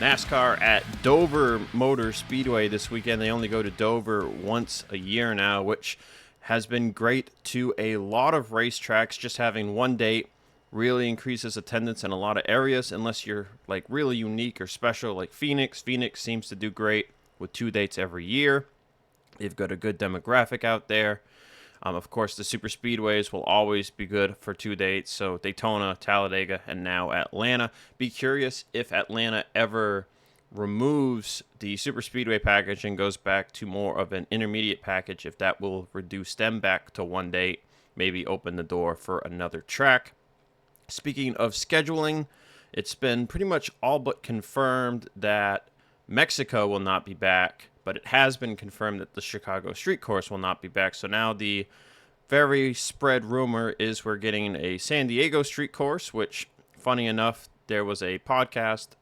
NASCAR at Dover Motor Speedway this weekend. They only go to Dover once a year now, which has been great to a lot of racetracks. Just having one date really increases attendance in a lot of areas, unless you're like really unique or special like Phoenix. Phoenix seems to do great with 2 dates every year. They've got a good demographic out there. Of course, the super speedways will always be good for 2 dates. So Daytona, Talladega, and now Atlanta. Be curious if Atlanta ever removes the super speedway package and goes back to more of an intermediate package, if that will reduce them back to 1 date, maybe open the door for another track. Speaking of scheduling, it's been pretty much all but confirmed that Mexico will not be back, but it has been confirmed that the Chicago Street Course will not be back. So now the very spread rumor is we're getting a San Diego Street Course, which, funny enough, there was a podcast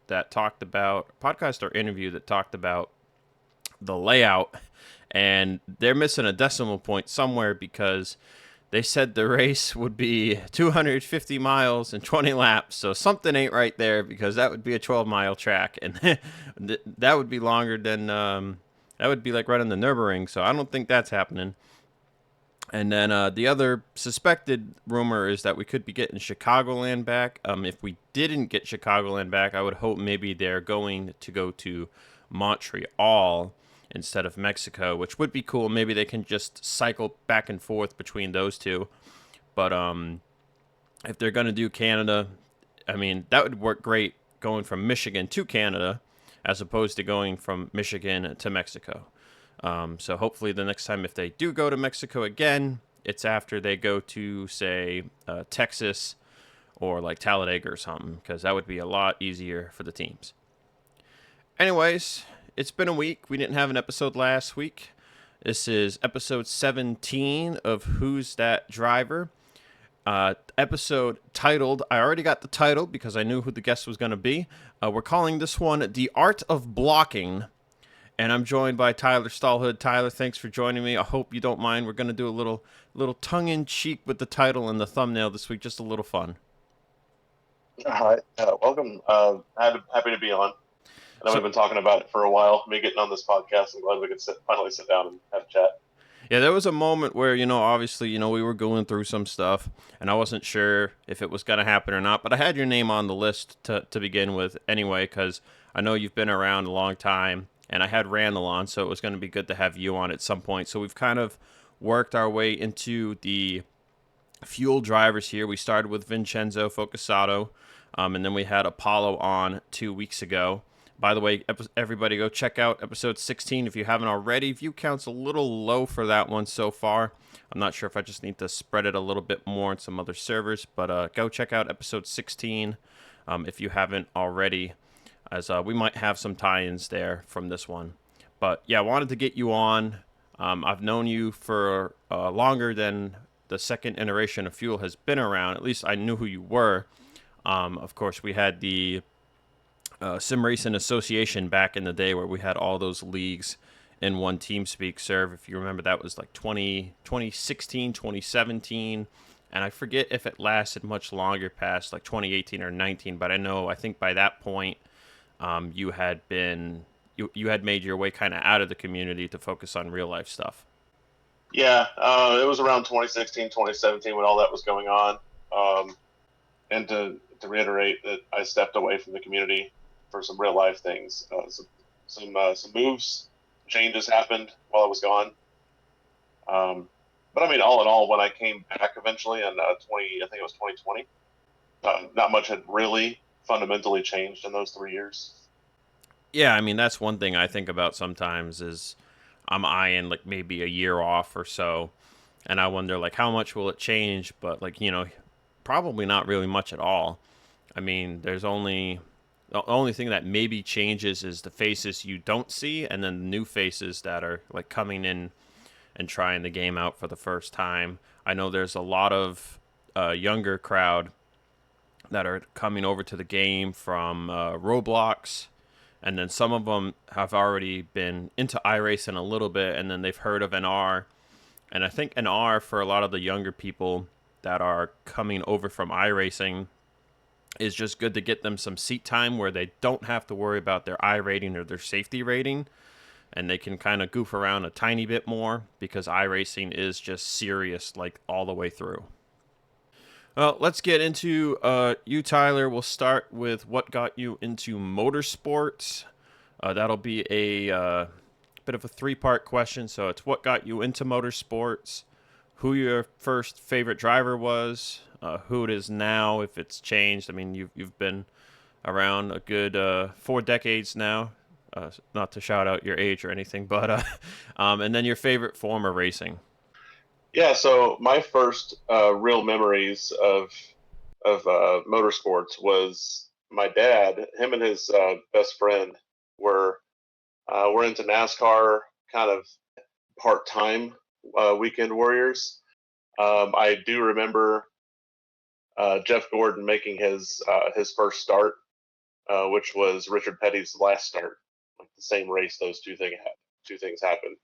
or interview that talked about the layout, and they're missing a decimal point somewhere, because they said the race would be 250 miles and 20 laps. So something ain't right there, because that would be a 12-mile track, and that would be longer than that would be like right on the Nürburgring. So I don't think that's happening. And then the other suspected rumor is that we could be getting Chicagoland back. If we didn't get Chicagoland back, I would hope maybe they're going to go to Montreal instead of Mexico, which would be cool. Maybe they can just cycle back and forth between those two. But if they're going to do Canada, I mean, that would work great, going from Michigan to Canada as opposed to going from Michigan to Mexico. So hopefully the next time, if they do go to Mexico again, it's after they go to, say, Texas or like Talladega or something, because that would be a lot easier for the teams. Anyways, it's been a week. We didn't have an episode last week. This is episode 17 of Who's That Driver? Episode titled, I already got the title because I knew who the guest was going to be. We're calling this one The Art of Blocking. And I'm joined by Tyler Stahlhood. Tyler, thanks for joining me. I hope you don't mind. We're going to do a little tongue-in-cheek with the title and the thumbnail this week, just a little fun. Hi, welcome. Happy to be on. I know we've been talking about it for a while, me getting on this podcast. I'm glad we could finally sit down and have a chat. Yeah, there was a moment where, obviously, we were going through some stuff, and I wasn't sure if it was going to happen or not, but I had your name on the list to begin with anyway, because I know you've been around a long time, and I had Randall on, so it was going to be good to have you on at some point. So we've kind of worked our way into the fuel drivers here. We started with Vincenzo Focusato, and then we had Apollo on 2 weeks ago. By the way, everybody go check out episode 16 if you haven't already. View count's a little low for that one so far. I'm not sure if I just need to spread it a little bit more on some other servers, but go check out episode 16 if you haven't already, as we might have some tie-ins there from this one. But yeah, I wanted to get you on. I've known you for longer than the second iteration of Fuel has been around. At least I knew who you were. Of course, we had the Sim Racing Association back in the day, where we had all those leagues in one TeamSpeak serve. If you remember, that was like 2016, 2017. And I forget if it lasted much longer past like 2018 or 19. But I think by that point, you had made your way kind of out of the community to focus on real life stuff. Yeah, it was around 2016, 2017 when all that was going on. And to reiterate that I stepped away from the community for some real life things. Some moves, changes happened while I was gone. But I mean, all in all, when I came back eventually in I think it was 2020, not much had really fundamentally changed in those 3 years. Yeah, I mean, that's one thing I think about sometimes is I'm eyeing like maybe a year off or so, and I wonder like how much will it change, but like, probably not really much at all. I mean, the only thing that maybe changes is the faces you don't see, and then the new faces that are like coming in and trying the game out for the first time. I know there's a lot of younger crowd that are coming over to the game from Roblox, and then some of them have already been into iRacing a little bit, and then they've heard of NR. And I think NR, for a lot of the younger people that are coming over from iRacing, is just good to get them some seat time where they don't have to worry about their I rating or their safety rating, and they can kind of goof around a tiny bit more because iRacing is just serious like all the way through. Well, let's get into you, Tyler. We'll start with what got you into motorsports. That'll be a bit of a three-part question. So it's what got you into motorsports, who your first favorite driver was, who it is now, if it's changed. I mean, you've been around a good 4 decades now. Not to shout out your age or anything, but and then your favorite form of racing. Yeah, so my first real memories of motorsports was my dad. Him and his best friend were were into NASCAR, kind of part time weekend warriors. I do remember Jeff Gordon making his first start, which was Richard Petty's last start, like the same race. Those two things happened.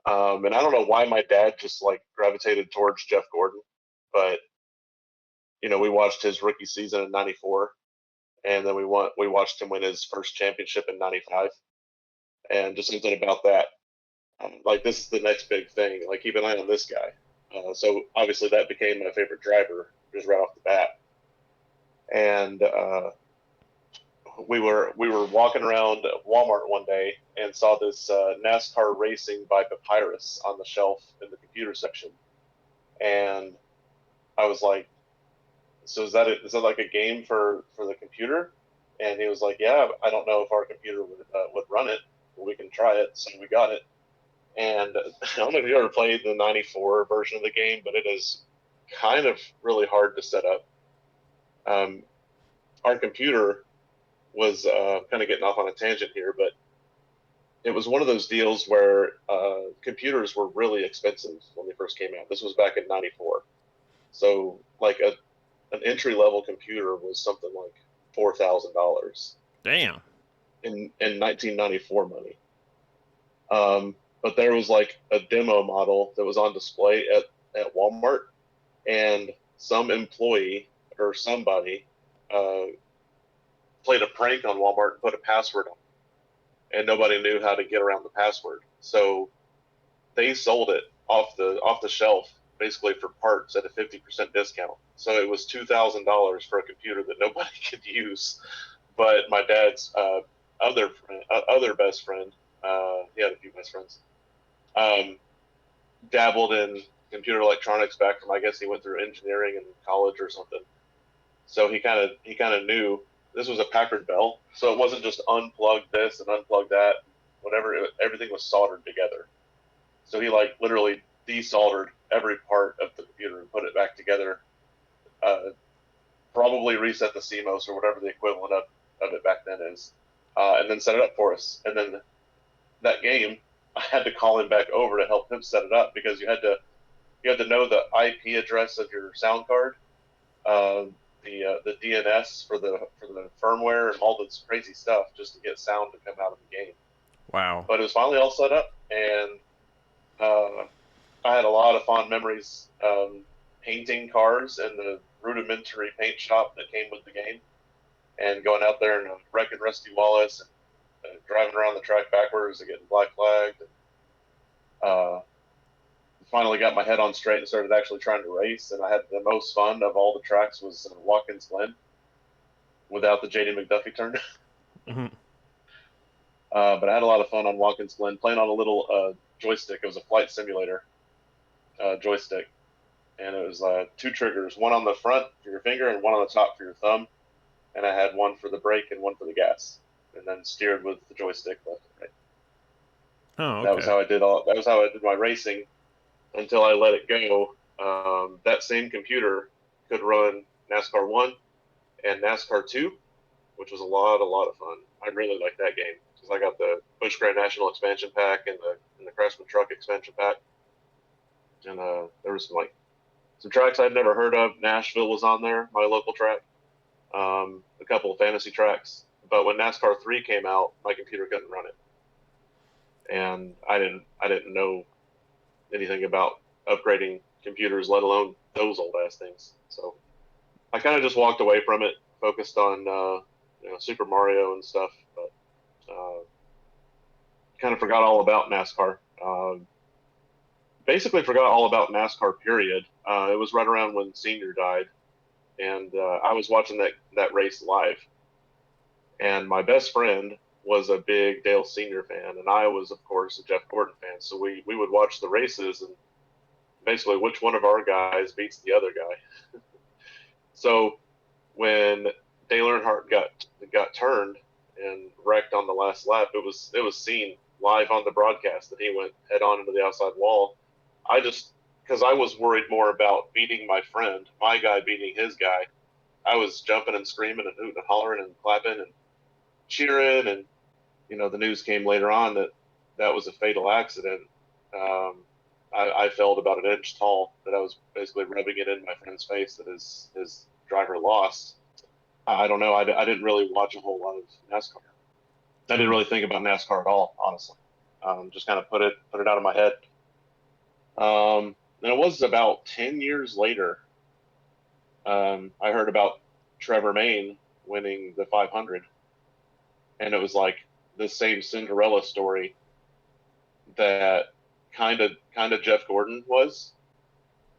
And I don't know why my dad just like gravitated towards Jeff Gordon, but we watched his rookie season in '94, and then we watched him win his first championship in '95, and just something about that. Like this is the next big thing. Like keep an eye on this guy. So obviously that became my favorite driver just right off the bat. And we were walking around Walmart one day and saw this NASCAR Racing by Papyrus on the shelf in the computer section, and I was like, "So is that like a game for the computer?" And he was like, "Yeah, I don't know if our computer would run it, but we can try it." So we got it, and I don't know if you ever played the '94 version of the game, but it is kind of really hard to set up. Um, our computer was kind of getting off on a tangent here, but it was one of those deals where computers were really expensive when they first came out. This was back in '94, so like an entry level computer was something like $4,000 Damn. in 1994 money. But there was like a demo model that was on display at Walmart, and some employee or somebody uh, played a prank on Walmart and put a password on it, and nobody knew how to get around the password. So they sold it off the shelf basically for parts at a 50% discount. So it was $2,000 for a computer that nobody could use. But my dad's other best friend, he had a few best friends, um, dabbled in computer electronics back from, I guess he went through engineering in college or something. So he kind of knew this was a Packard Bell, so it wasn't just unplug this and unplug that, whatever. Everything was soldered together. So he like literally desoldered every part of the computer and put it back together. Probably reset the CMOS or whatever the equivalent of it back then is, and then set it up for us. And then that game, I had to call him back over to help him set it up because you had to know the IP address of your sound card, uh, the DNS for the firmware and all this crazy stuff just to get sound to come out of the game. Wow. But it was finally all set up, and I had a lot of fond memories painting cars in the rudimentary paint shop that came with the game, and going out there and wrecking Rusty Wallace and driving around the track backwards and getting black flagged. Uh, Finally got my head on straight and started actually trying to race, and I had the most fun of all the tracks was Watkins Glen without the JD McDuffie turn. Mm-hmm. But I had a lot of fun on Watkins Glen playing on a little joystick. It was a flight simulator joystick, and it was two triggers, one on the front for your finger and one on the top for your thumb. And I had one for the brake and one for the gas, and then steered with the joystick left and right. Oh, okay. That was how I did That was how I did my racing until I let it go. That same computer could run NASCAR 1 and NASCAR 2, which was a lot of fun. I really liked that game because I got the Busch Grand National expansion pack and the Craftsman Truck expansion pack, and there was some tracks I'd never heard of. Nashville was on there, my local track. A couple of fantasy tracks, but when NASCAR 3 came out, my computer couldn't run it, and I didn't know anything about upgrading computers, let alone those old ass things. So I kind of just walked away from it focused on Super Mario and stuff, but kind of forgot all about NASCAR. Basically forgot all about NASCAR, period. It was right around when Senior died, and I was watching that race live. And my best friend was a big Dale Senior fan, and I was, of course, a Jeff Gordon fan. So we would watch the races and basically which one of our guys beats the other guy. So when Dale Earnhardt got turned and wrecked on the last lap, it was seen live on the broadcast that he went head on into the outside wall. Because I was worried more about beating my friend, my guy beating his guy, I was jumping and screaming and hooting and hollering and clapping and cheering. And, the news came later on that was a fatal accident. I felt about an inch tall, that I was basically rubbing it in my friend's face that his driver lost. I don't know. I didn't really watch a whole lot of NASCAR. I didn't really think about NASCAR at all, honestly. Just kind of put it out of my head. And it was about 10 years later, I heard about Trevor Main winning the 500. And it was like the same Cinderella story that kind of Jeff Gordon was.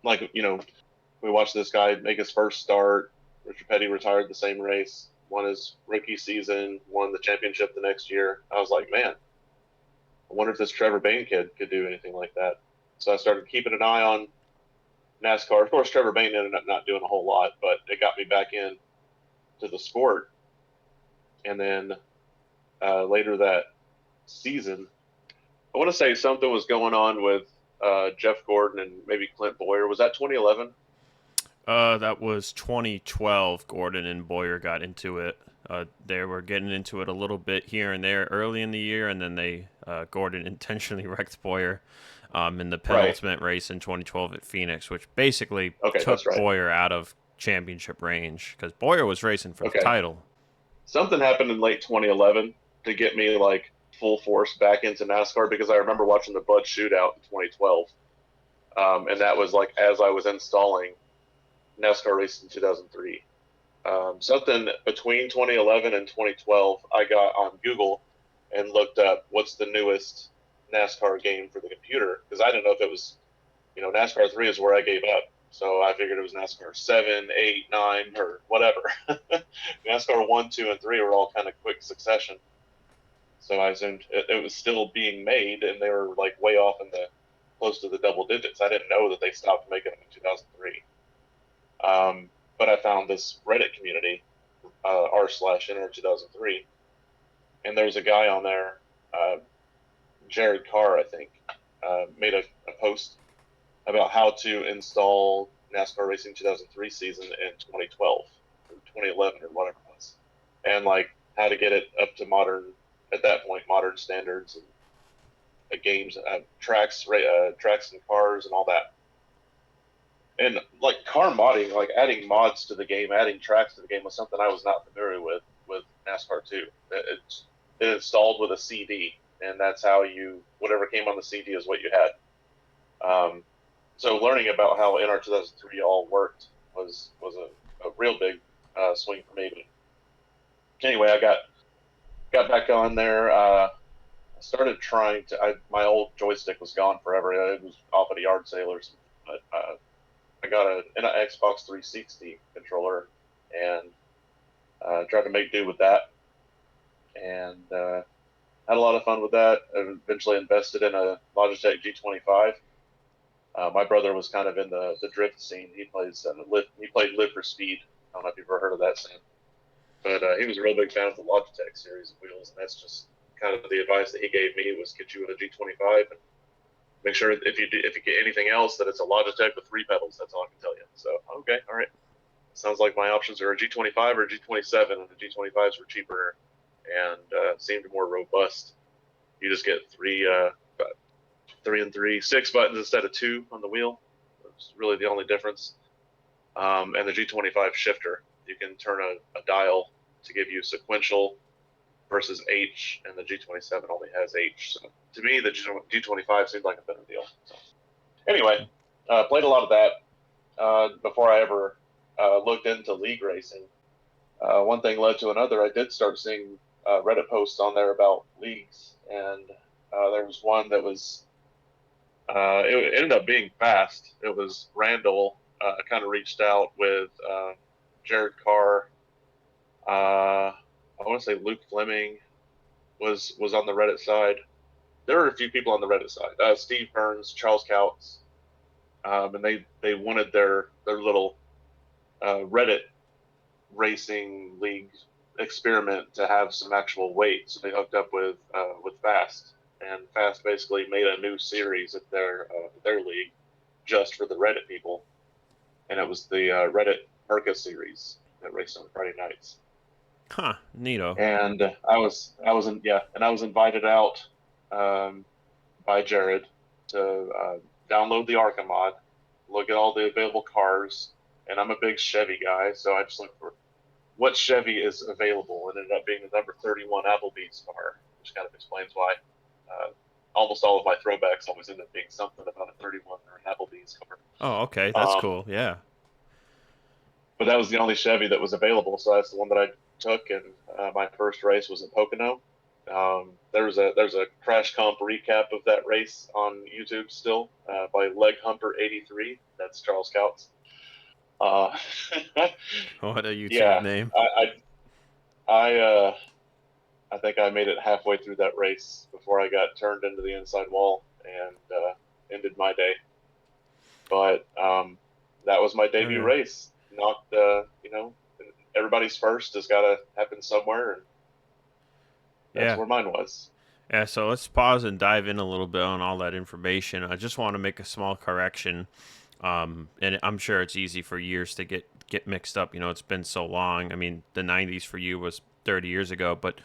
Like, we watched this guy make his first start. Richard Petty retired the same race, won his rookie season, won the championship the next year. I was like, man, I wonder if this Trevor Bayne kid could do anything like that. So I started keeping an eye on NASCAR. Of course, Trevor Bayne ended up not doing a whole lot, but it got me back in to the sport. And then later that season, I want to say something was going on with Jeff Gordon and maybe Clint Boyer. Was that 2011? That was 2012. Gordon and Boyer got into it. They were getting into it a little bit here and there early in the year, and then Gordon intentionally wrecked Boyer in the penultimate race in 2012 at Phoenix, which basically took Boyer out of championship range because Boyer was racing for the title. Something happened in late 2011 to get me like full force back into NASCAR, because I remember watching the Bud Shootout in 2012, and that was like as I was installing NASCAR Racing 2003. Something between 2011 and 2012, I got on Google and looked up what's the newest NASCAR game for the computer, because I didn't know if it was, NASCAR 3 is where I gave up. So I figured it was NASCAR 7, 8, 9, or whatever. NASCAR 1, 2, and 3 were all kind of quick succession. So I assumed it was still being made, and they were like way off in the close to the double digits. I didn't know that they stopped making them in 2003. But I found this Reddit community, r/Inter2003, and there's a guy on there, Jared Carr, I think, made a post about how to install NASCAR Racing 2003 season in 2012 or 2011 or whatever it was, and like how to get it up to modern standards and games, tracks and cars and all that. And like car modding, like adding mods to the game, adding tracks to the game was something I was not familiar with NASCAR 2. It installed with a CD, and that's how whatever came on the CD is what you had. So learning about how NR 2003 all worked was a real big swing for me. But anyway, I got back on there. I started trying to. My old joystick was gone forever. It was off at a yard sale or something. But I got an Xbox 360 controller and tried to make do with that, and had a lot of fun with that. I eventually invested in a Logitech G25. My brother was kind of in the drift scene. He played Live for Speed. I don't know if you've ever heard of that, Sam. But he was a real big fan of the Logitech series of wheels, and that's just kind of the advice that he gave me was get you a G25 and make sure if you get anything else that it's a Logitech with 3 pedals. That's all I can tell you. So okay, all right. Sounds like my options are a G25 or a G27, and the G25s were cheaper and seemed more robust. You just get 3 and 3, 6 buttons instead of 2 on the wheel. It's really the only difference. And the G25 shifter, you can turn a dial to give you sequential versus H, and the G27 only has H. So to me, the G25 seemed like a better deal. So anyway, played a lot of that before I ever looked into league racing. one thing led to another. I did start seeing Reddit posts on there about leagues, and there was one that was it ended up being fast. It was Randall kind of reached out with Jared Carr. I want to say Luke Fleming was on the Reddit side. There were a few people on the Reddit side. Steve Burns, Charles Couts, and they wanted their little Reddit racing league experiment to have some actual weight. So they hooked up with Fast, and Fast basically made a new series of their league just for the Reddit people, and it was the Reddit Merca series that raced on Friday nights. Huh, neato. And I was invited out by Jared to download the ARCA mod, look at all the available cars, and I'm a big Chevy guy, so I just looked for what Chevy is available, and ended up being the number 31 Applebee's car, which kind of explains why almost all of my throwbacks always end up being something about a 31 or an Applebee's car. Oh, okay, that's cool. Yeah. But that was the only Chevy that was available, so that's the one that I took, and my first race was at Pocono. There's a crash comp recap of that race on YouTube still by Leg Humper 83. That's Charles Couts. What a YouTube name. I think I made it halfway through that race before I got turned into the inside wall and ended my day. But that was my debut race. Not everybody's first has got to happen somewhere, and that's where mine was. Yeah, so let's pause and dive in a little bit on all that information. I just want to make a small correction, and I'm sure it's easy for years to get mixed up. It's been so long. I mean, the 90s for you was 30 years ago, but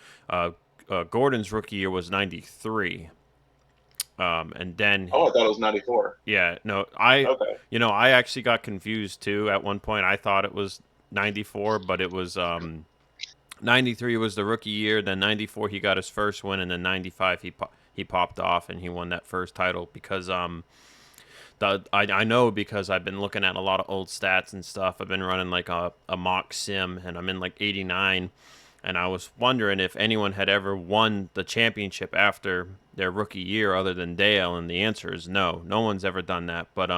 Gordon's rookie year was 93. And then I thought it was 94. Yeah, no, I actually got confused too at one point. I thought it was 94, but it was 93 was the rookie year, then 94 he got his first win, and then 95 he popped off and he won that first title because I know because I've been looking at a lot of old stats and stuff. I've been running like a mock sim, and I'm in like 89. And I was wondering if anyone had ever won the championship after their rookie year other than Dale, and the answer is no. No one's ever done that. But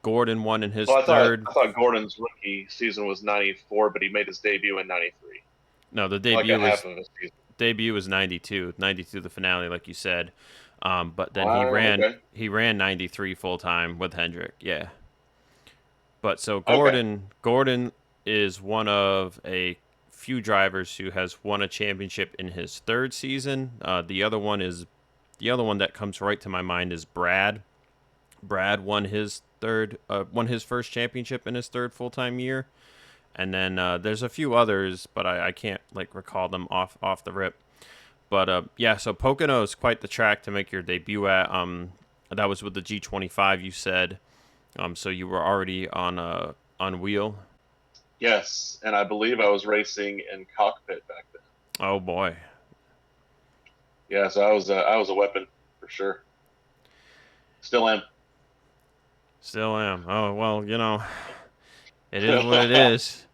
Gordon won in his third. I thought Gordon's rookie season was 94, but he made his debut in 93. No, the debut was 92. 92 the finale, like you said. But then he ran 93 full time with Hendrick. Yeah. But so Gordon is one of a few drivers who has won a championship in his third season. The other one that comes right to my mind is Brad. Brad won his first championship in his third full-time year. And then there's a few others, but I can't recall them off the rip. But so Pocono is quite the track to make your debut at. That was with the G25, you said. So you were already on wheel. Yes, and I believe I was racing in cockpit back then. Oh boy. Yeah, so I was a weapon for sure. Still am. Oh well, it is what it is.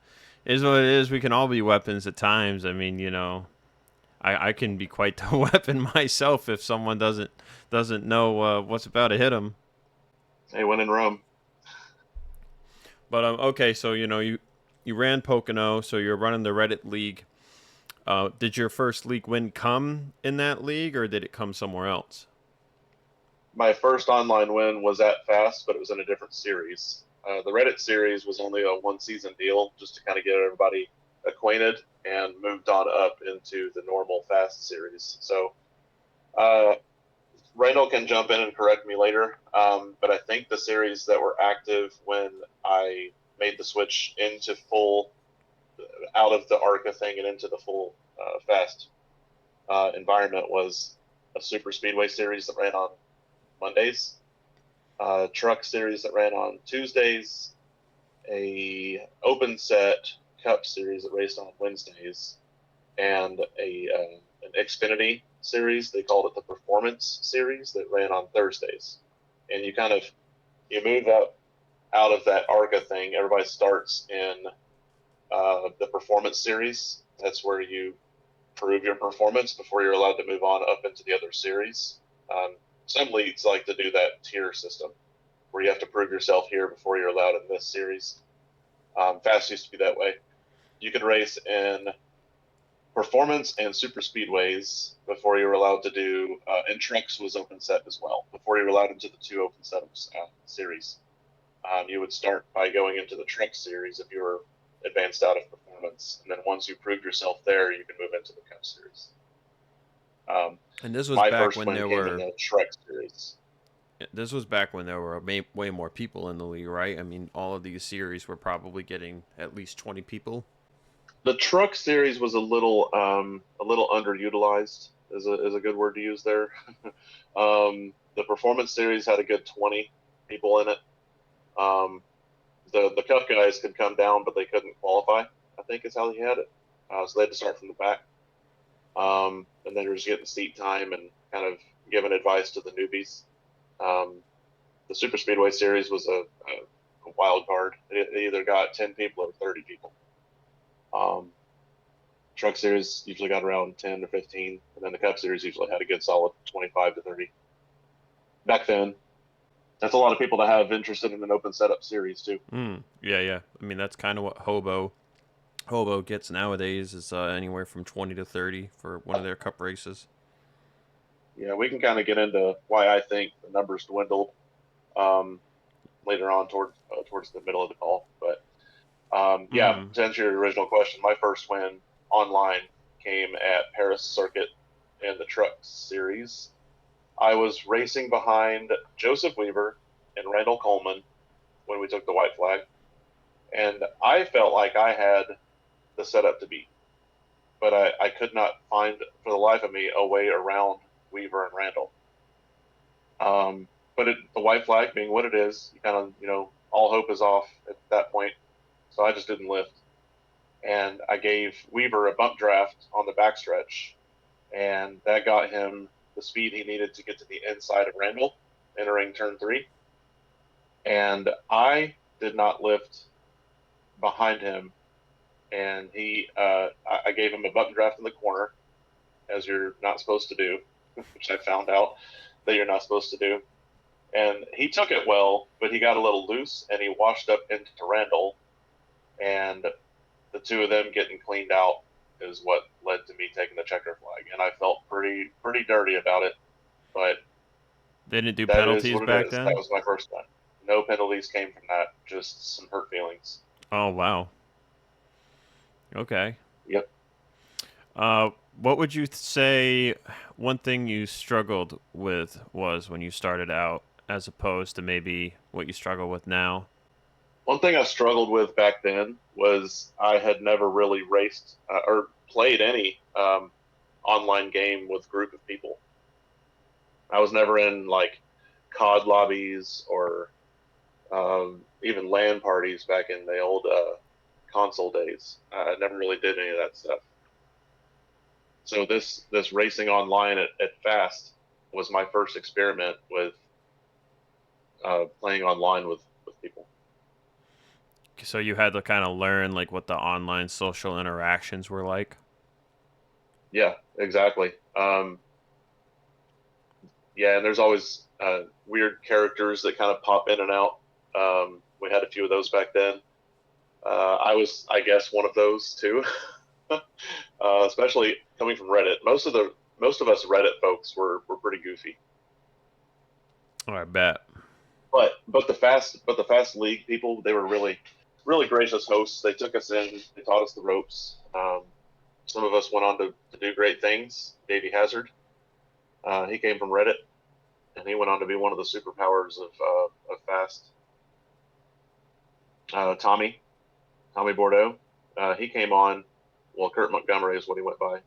It is what it is. We can all be weapons at times. I mean, I can be quite the weapon myself if someone doesn't know what's about to hit them. Hey, when in Rome. But okay, so you ran Pocono, so you're running the Reddit League. Did your first league win come in that league, or did it come somewhere else? My first online win was at Fast, but it was in a different series. The Reddit series was only a one-season deal, just to kind of get everybody acquainted, and moved on up into the normal Fast series. So Randall can jump in and correct me later, but I think the series that were active when I made the switch into full, out of the ARCA thing and into the full Fast environment was a super speedway series that ran on Mondays, a truck series that ran on Tuesdays, a open set cup series that raced on Wednesdays, and an Xfinity series. They called it the Performance series that ran on Thursdays. And you move out of that ARCA thing. Everybody starts in the Performance Series. That's where you prove your performance before you're allowed to move on up into the other series. Some leagues like to do that tier system where you have to prove yourself here before you're allowed in this series. Fast used to be that way. You could race in performance and super speedways before you were allowed to do, and trucks was open set as well, before you were allowed into the two open set series. You would start by going into the truck series if you were advanced out of performance, and then once you proved yourself there, you can move into the cup series. And this was My back first when win there came were in the truck series. this was back when there were way more people in the league, right? I mean, all of these series were probably getting at least 20 people. The truck series was a little underutilized. Is a good word to use there. The performance series had a good 20 people in it. The cup guys could come down, but they couldn't qualify, I think is how he had it. So they had to start from the back. And then you're just getting seat time and kind of giving advice to the newbies. The Super Speedway Series was a wild card. It either got 10 people or 30 people. Truck Series usually got around 10 or 15, and then the Cup Series usually had a good solid 25 to 30. Back then, that's a lot of people to have interested in an open setup series too. Yeah. I mean, that's kind of what Hobo gets nowadays is anywhere from 20 to 30 for one of their cup races. Yeah, we can kind of get into why I think the numbers dwindled later on towards the middle of the call. But to answer your original question, my first win online came at Paris Circuit in the Truck Series. I was racing behind Joseph Weaver and Randall Coleman when we took the white flag, and I felt like I had the setup to beat, but I could not find for the life of me a way around Weaver and Randall. But the white flag being what it is, you kind of, all hope is off at that point. So I just didn't lift. And I gave Weaver a bump draft on the backstretch, and that got him the speed he needed to get to the inside of Randall, entering turn 3. And I did not lift behind him, and I gave him a bump draft in the corner, as you're not supposed to do, which I found out that you're not supposed to do. And he took it well, but he got a little loose, and he washed up into Randall, and the two of them getting cleaned out is what led to me taking the checker flag, and I felt pretty dirty about it. But they didn't do penalties back then? That was my first one. No penalties came from that, just some hurt feelings. Oh, wow. Okay. Yep. What would you say one thing you struggled with was when you started out, as opposed to maybe what you struggle with now? One thing I struggled with back then was I had never really raced or played any online game with a group of people. I was never in like COD lobbies or even LAN parties back in the old console days. I never really did any of that stuff. So this racing online at Fast was my first experiment with playing online with people. So you had to kind of learn like what the online social interactions were like? Yeah, exactly. And there's always weird characters that kind of pop in and out. We had a few of those back then. I was, I guess, one of those too. Especially coming from Reddit. Most of us Reddit folks were pretty goofy. Oh, I bet. But the fast league people, they were really gracious hosts. They took us in. They taught us the ropes. Some of us went on to do great things. Davey Hazard, he came from Reddit, and he went on to be one of the superpowers of Fast. Tommy Bordeaux, he came on. Well, Kurt Montgomery is what he went by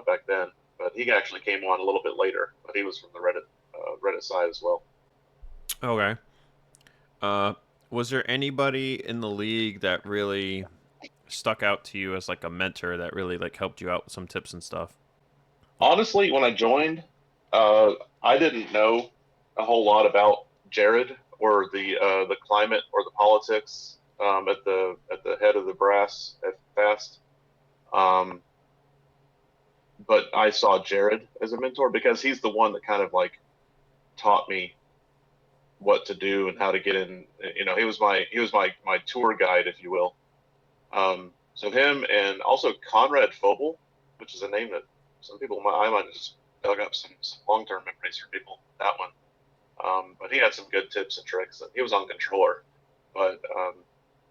back then, but he actually came on a little bit later. But he was from the Reddit side as well. Okay. Was there anybody in the league that really stuck out to you as like a mentor that really like helped you out with some tips and stuff? Honestly, when I joined, I didn't know a whole lot about Jared or the climate or the politics at the head of the brass at fast. But I saw Jared as a mentor because he's the one that kind of like taught me what to do and how to get in. You know, he was my tour guide, if you will. So him, and also Conrad Phobel, which is a name that some people I might have just dug up some long-term memories for people. That one. But he had some good tips and tricks. He was on controller, but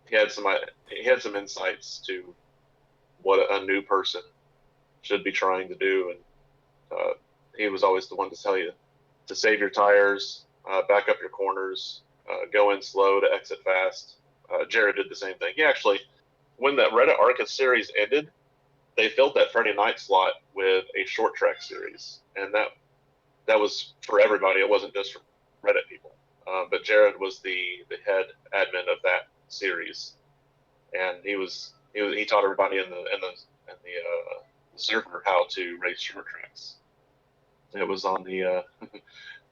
he had some insights to what a new person should be trying to do, and he was always the one to tell you to save your tires, back up your corners, go in slow to exit fast. Jared did the same thing. He actually, when that Reddit Arca series ended, they filled that Friday night slot with a short track series, and that was for everybody. It wasn't just for Reddit people. But Jared was the head admin of that series, and he taught everybody in the server how to race short tracks. It was on the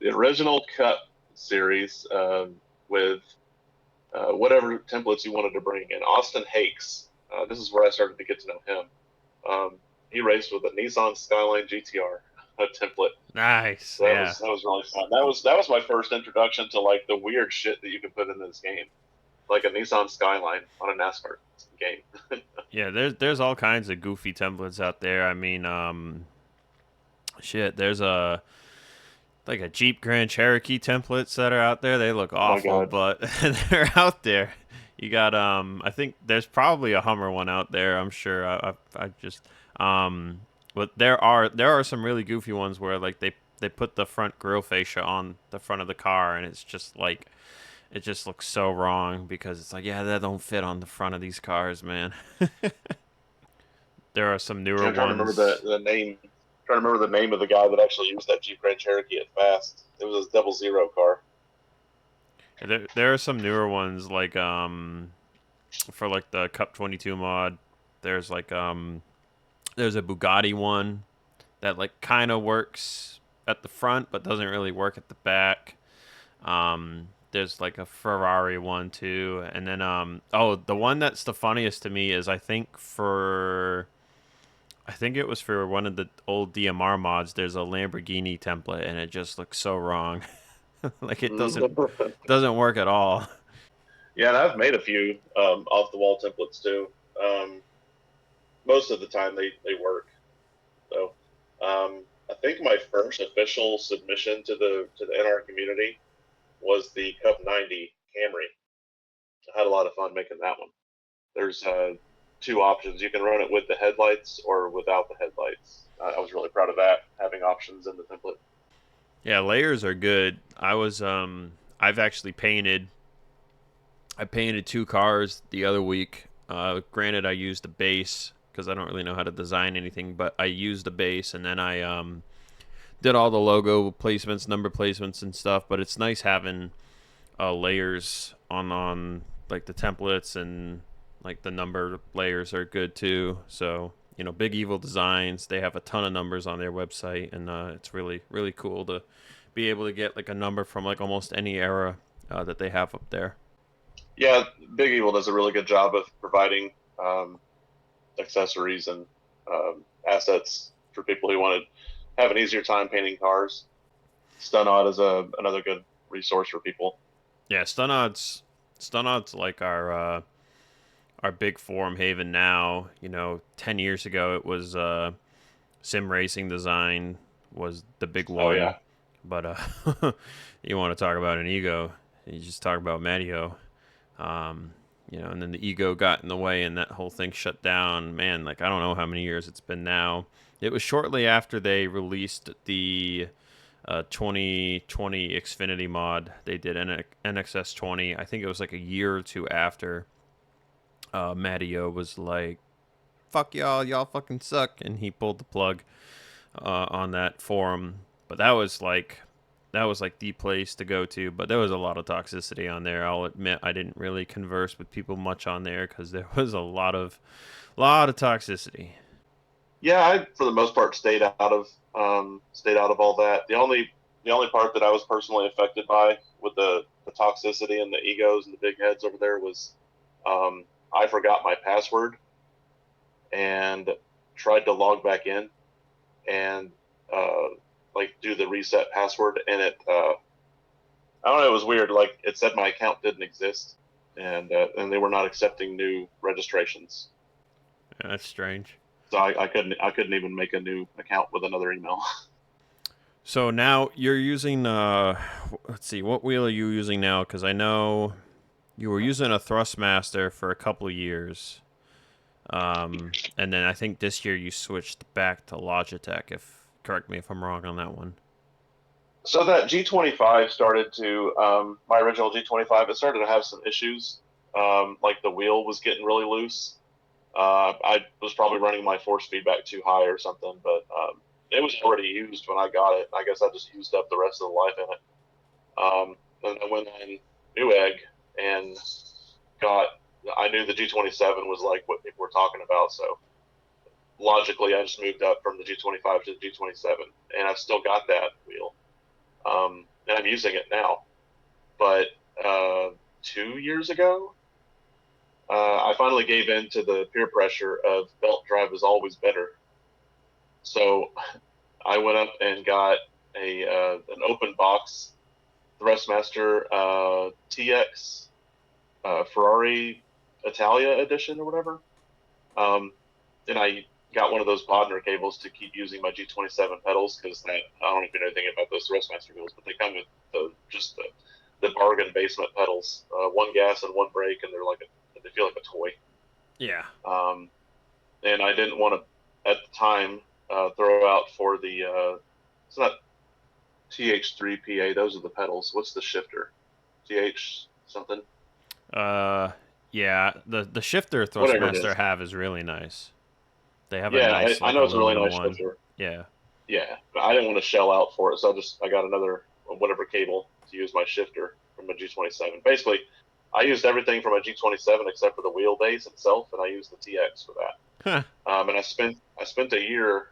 the original Cup series with whatever templates you wanted to bring in. Austin Hakes, this is where I started to get to know him. He raced with a Nissan Skyline GTR template. Nice. So that was really fun. That was my first introduction to like the weird shit that you can put in this game, like a Nissan Skyline on a NASCAR game. Yeah, there's all kinds of goofy templates out there. I mean, there's a Jeep Grand Cherokee templates that are out there. They look awful, but they're out there. You got I think there's probably a Hummer one out there. I'm sure. I just but there are some really goofy ones where like they put the front grill fascia on the front of the car, and it's just like it just looks so wrong because it's like, yeah, that don't fit on the front of these cars, man. There are some newer ones. I'm trying to remember the name. Trying to remember the name of the guy that actually used that Jeep Grand Cherokee at Fast. It was his 00 car. There are some newer ones like for like the Cup 22 mod. There's like there's a Bugatti one that like kind of works at the front but doesn't really work at the back. There's like a Ferrari one too, and then the one that's the funniest to me is I think it was for one of the old DMR mods. There's a Lamborghini template, and it just looks so wrong. Like it doesn't work at all. Yeah, and I've made a few off the wall templates too. Most of the time they work. So I think my first official submission to the NR community was the Cup 90 Camry. I had a lot of fun making that one. There's two options. You can run it with the headlights or without the headlights. I was really proud of that, having options in the template. Yeah, layers are good. I've actually painted 2 cars the other week. Granted, I used the base because I don't really know how to design anything, but I used the base, and then I did all the logo placements, number placements, and stuff. But it's nice having layers on like the templates, and like the number layers are good too. So, you know, Big Evil Designs, they have a ton of numbers on their website, and it's really, really cool to be able to get like a number from like almost any era that they have up there. Yeah, Big Evil does a really good job of providing accessories and assets for people who want to have an easier time painting cars. Stunod is another good resource for people. Yeah, Stunod's like our big forum haven now. You know, 10 years ago it was Sim Racing Design was the big one. Oh, yeah. But you want to talk about an ego, you just talk about Matteo. You know, and then the ego got in the way, and that whole thing shut down. Man, like I don't know how many years it's been now. It was shortly after they released the 2020 Xfinity mod. They did NXS 20. I think it was like a year or two after. Matteo was like, "Fuck y'all fucking suck," and he pulled the plug on that forum. But that was like the place to go to. But there was a lot of toxicity on there. I'll admit I didn't really converse with people much on there because there was a lot of toxicity. Yeah, I for the most part stayed out of all that. The only part that I was personally affected by with the toxicity and the egos and the big heads over there was I forgot my password and tried to log back in and like do the reset password, and it I don't know, it was weird. Like it said my account didn't exist, and they were not accepting new registrations. Yeah, that's strange. So I couldn't even make a new account with another email. So now you're using, let's see, what wheel are you using now? Because I know you were using a Thrustmaster for a couple of years. And then I think this year you switched back to Logitech. If correct me if I'm wrong on that one. So that G25 started to my original G25. It started to have some issues. Like the wheel was getting really loose. I was probably running my force feedback too high or something, but it was already used when I got it. I guess I just used up the rest of the life in it. And I went on Newegg and got. I knew the G27 was like what people were talking about, so logically I just moved up from the G25 to the G27, and I've still got that wheel, and I'm using it now. But 2 years ago, I finally gave in to the peer pressure of belt drive is always better. So I went up and got an open box Thrustmaster TX Ferrari Italia edition or whatever. And I got one of those Bodner cables to keep using my G27 pedals because I don't even know anything about those Thrustmaster wheels, but they come with the bargain basement pedals, one gas and one brake, and they feel like a toy. Yeah. And I didn't want to at the time throw out for the it's not TH3PA. Those are the pedals. What's the shifter? TH something. Yeah. The shifter Thrustmaster have is really nice. They have a nice I like know it's a really aluminum nice one. shifter. Yeah. Yeah, but I didn't want to shell out for it, so I got another whatever cable to use my shifter from a G27. Basically, I used everything from a G27 except for the wheelbase itself, and I used the TX for that. Huh. And I spent a year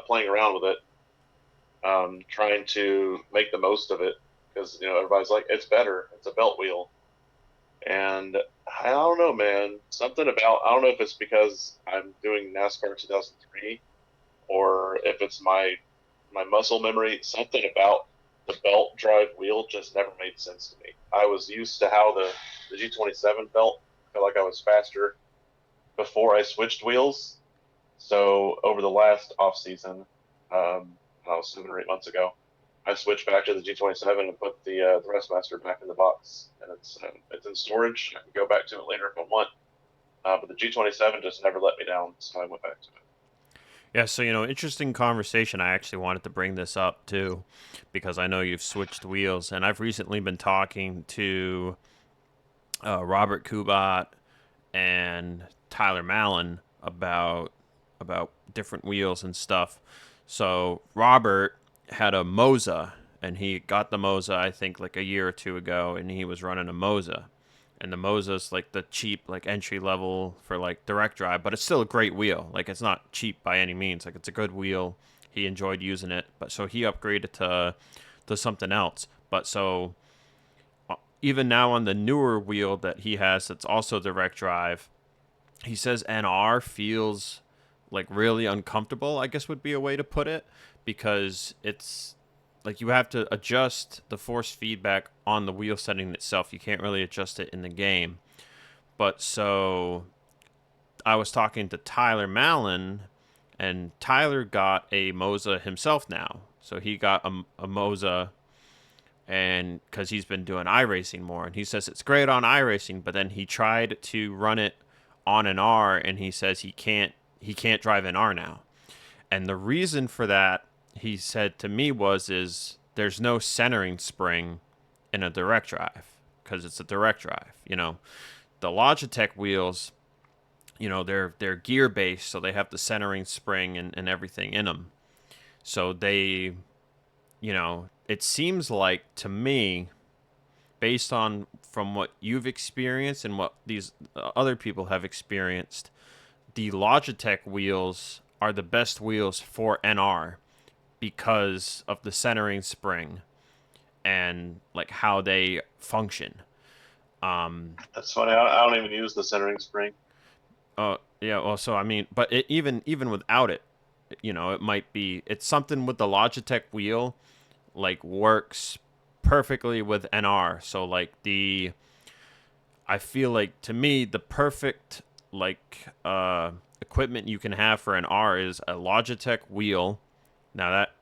playing around with it, trying to make the most of it because everybody's like it's better, it's a belt wheel, and I don't know, man. Something about I don't know if it's because I'm doing NASCAR 2003 or if it's my muscle memory. Something about the belt drive wheel just never made sense to me. I was used to how the G27 felt. I felt like I was faster before I switched wheels. So over the last off season, I was 7 or 8 months ago, I switched back to the G27 and put the Thrustmaster back in the box, and it's in storage. I can go back to it later if I want. But the G27 just never let me down, so I went back to it. Yeah, so interesting conversation. I actually wanted to bring this up too, because I know you've switched wheels, and I've recently been talking to Robert Kubat and Tyler Mallon about different wheels and stuff. So Robert had a Moza, and he got the Moza I think like a year or two ago, and he was running a Moza. And the Moza's like the cheap, like entry level for like direct drive, but it's still a great wheel. Like it's not cheap by any means. Like it's a good wheel. He enjoyed using it, but so he upgraded to something else. But so even now on the newer wheel that he has, that's also direct drive, he says NR feels like really uncomfortable. I guess would be a way to put it, because it's like you have to adjust the force feedback on the wheel setting itself. You can't really adjust it in the game. But so I was talking to Tyler Mallon, and Tyler got a Moza himself now. So he got a Moza, and because he's been doing iRacing more, and he says it's great on iRacing, but then he tried to run it on an R, and he says he can't drive an R now. And the reason for that, he said to me, is there's no centering spring in a direct drive because it's a direct drive. The Logitech wheels, they're gear based, so they have the centering spring and everything in them. So they, it seems like to me, based on from what you've experienced and what these other people have experienced, the Logitech wheels are the best wheels for NR because of the centering spring and like how they function. That's funny. I don't even use the centering spring. Yeah, well, so I mean, but even without it, it might be it's something with the Logitech wheel like works perfectly with NR. So like I feel like to me the perfect like equipment you can have for an R is a Logitech wheel. Now that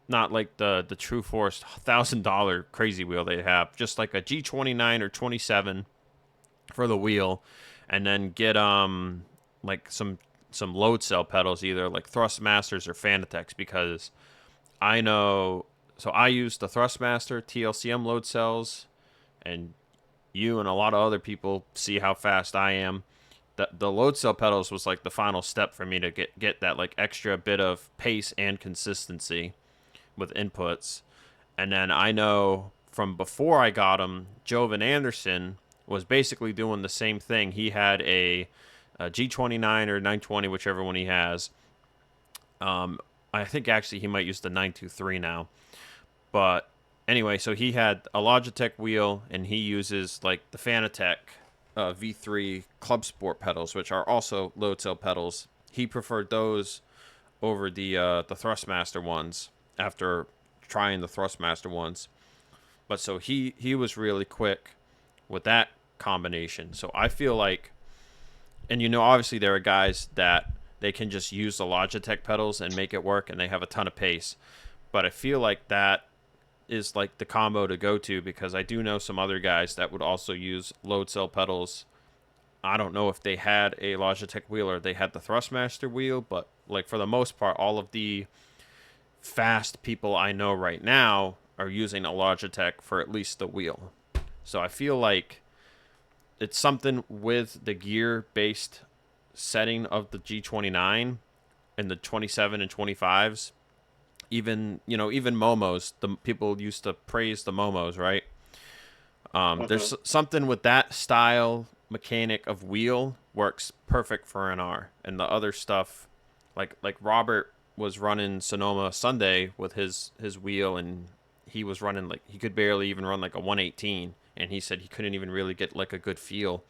not like the True Force $1,000 crazy wheel they have, just like a G29 or 27 for the wheel, and then get like some load cell pedals, either like Thrustmasters or Fanatec's, because I know. So I use the Thrustmaster TLCM load cells, and you and a lot of other people see how fast I am. The load cell pedals was like the final step for me to get that like extra bit of pace and consistency with inputs. And then I know from before I got him, Jovan Anderson was basically doing the same thing. He had a G29 or 920, whichever one he has. I think actually he might use the 923 now. But anyway, so he had a Logitech wheel, and he uses like the Fanatec V3 Club Sport pedals, which are also load cell pedals. He preferred those over the Thrustmaster ones after trying the Thrustmaster ones. But so he was really quick with that combination. So I feel like, and obviously there are guys that they can just use the Logitech pedals and make it work, and they have a ton of pace. But I feel like that is like the combo to go to, because I do know some other guys that would also use load cell pedals. I don't know if they had a Logitech wheel or they had the Thrustmaster wheel, but like for the most part, all of the fast people I know right now are using a Logitech for at least the wheel. So I feel like it's something with the gear based setting of the G29 and the 27 and 25s. Even Momos, the people used to praise the Momos, right? There's something with that style mechanic of wheel works perfect for an R, and the other stuff, like Robert was running Sonoma Sunday with his wheel, and he was running like he could barely even run like a 118, and he said he couldn't even really get like a good feel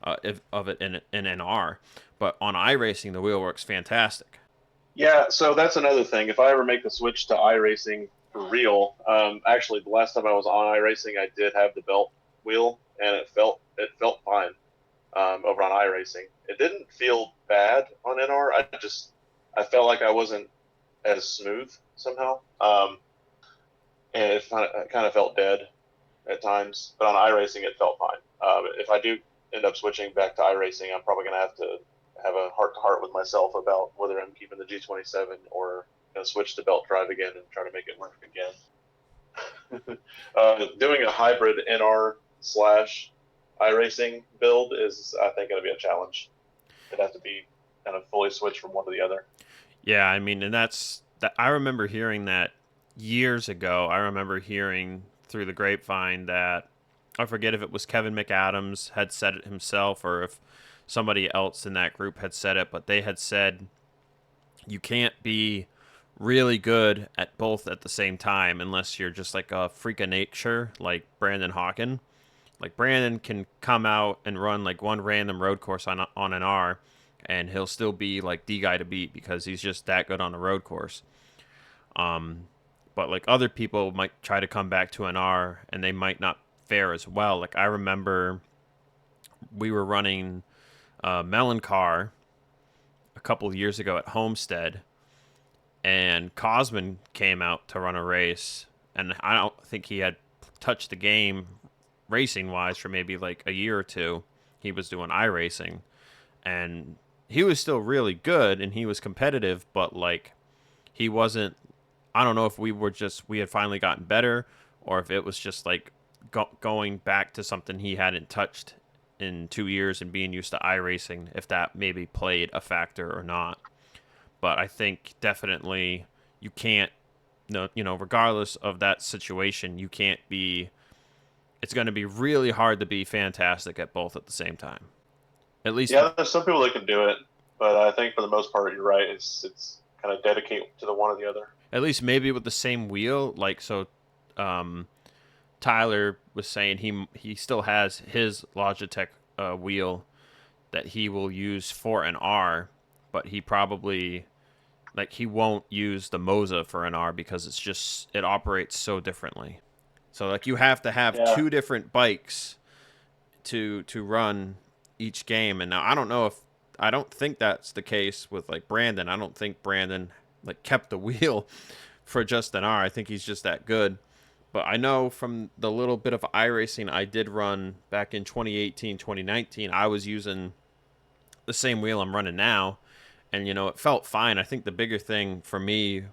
of it in an R. But on iRacing, the wheel works fantastic. Yeah, so that's another thing. If I ever make the switch to iRacing for real, actually the last time I was on iRacing, I did have the belt wheel, and it felt fine over on iRacing. It didn't feel bad on NR. I felt like I wasn't as smooth somehow, and it kind of felt dead at times. But on iRacing, it felt fine. If I do end up switching back to iRacing, I'm probably going to have a heart-to-heart with myself about whether I'm keeping the G27 or switch to belt drive again and try to make it work again. Doing a hybrid NR slash iRacing build is, I think, going to be a challenge. It'd have to be kind of fully switched from one to the other. Yeah, I mean, and that's that. I remember hearing that years ago. I remember hearing through the grapevine that I forget if it was Kevin McAdams had said it himself or if somebody else in that group had said it, but they had said you can't be really good at both at the same time unless you're just like a freak of nature like Brandon Hawken. Like Brandon can come out and run like one random road course on an R, and he'll still be like the guy to beat because he's just that good on the road course. But like other people might try to come back to an R and they might not fare as well. Like I remember we were running Melon Car a couple of years ago at Homestead, and Cosman came out to run a race, and I don't think he had touched the game racing wise for maybe like a year or two. He was doing iRacing, and he was still really good and he was competitive, but like he wasn't. I don't know if we had finally gotten better, or if it was just like going back to something he hadn't touched in 2 years and being used to iRacing, if that maybe played a factor or not. But I think definitely you can't, regardless of that situation, you can't be. It's going to be really hard to be fantastic at both at the same time. At least, yeah, there's some people that can do it, but I think for the most part, you're right. It's kind of dedicate to the one or the other. at least maybe with the same wheel. Like so, Tyler was saying he still has his Logitech wheel that he will use for an R, but he probably he won't use the Moza for an R because it operates so differently. So like you have to have Yeah. two different bikes to run each game. And now I don't think that's the case with like Brandon. I don't think Brandon like kept the wheel for just an R. I think he's just that good. But I know from the little bit of iRacing I did run back in 2018, 2019, I was using the same wheel I'm running now. And, it felt fine. I think the bigger thing for me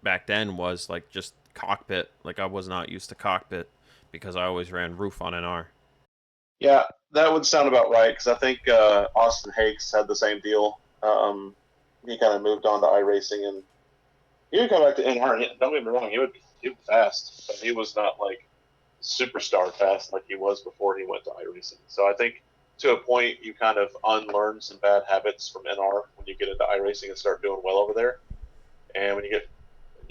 back then was, like, just cockpit. Like, I was not used to cockpit because I always ran roof on an R. Yeah, that would sound about right, because I think Austin Hakes had the same deal. He kind of moved on to iRacing, and he would come back to NR. Don't get me wrong, he would be fast, but he was not like superstar fast like he was before he went to iRacing. So I think to a point you kind of unlearn some bad habits from NR when you get into iRacing and start doing well over there. And when you get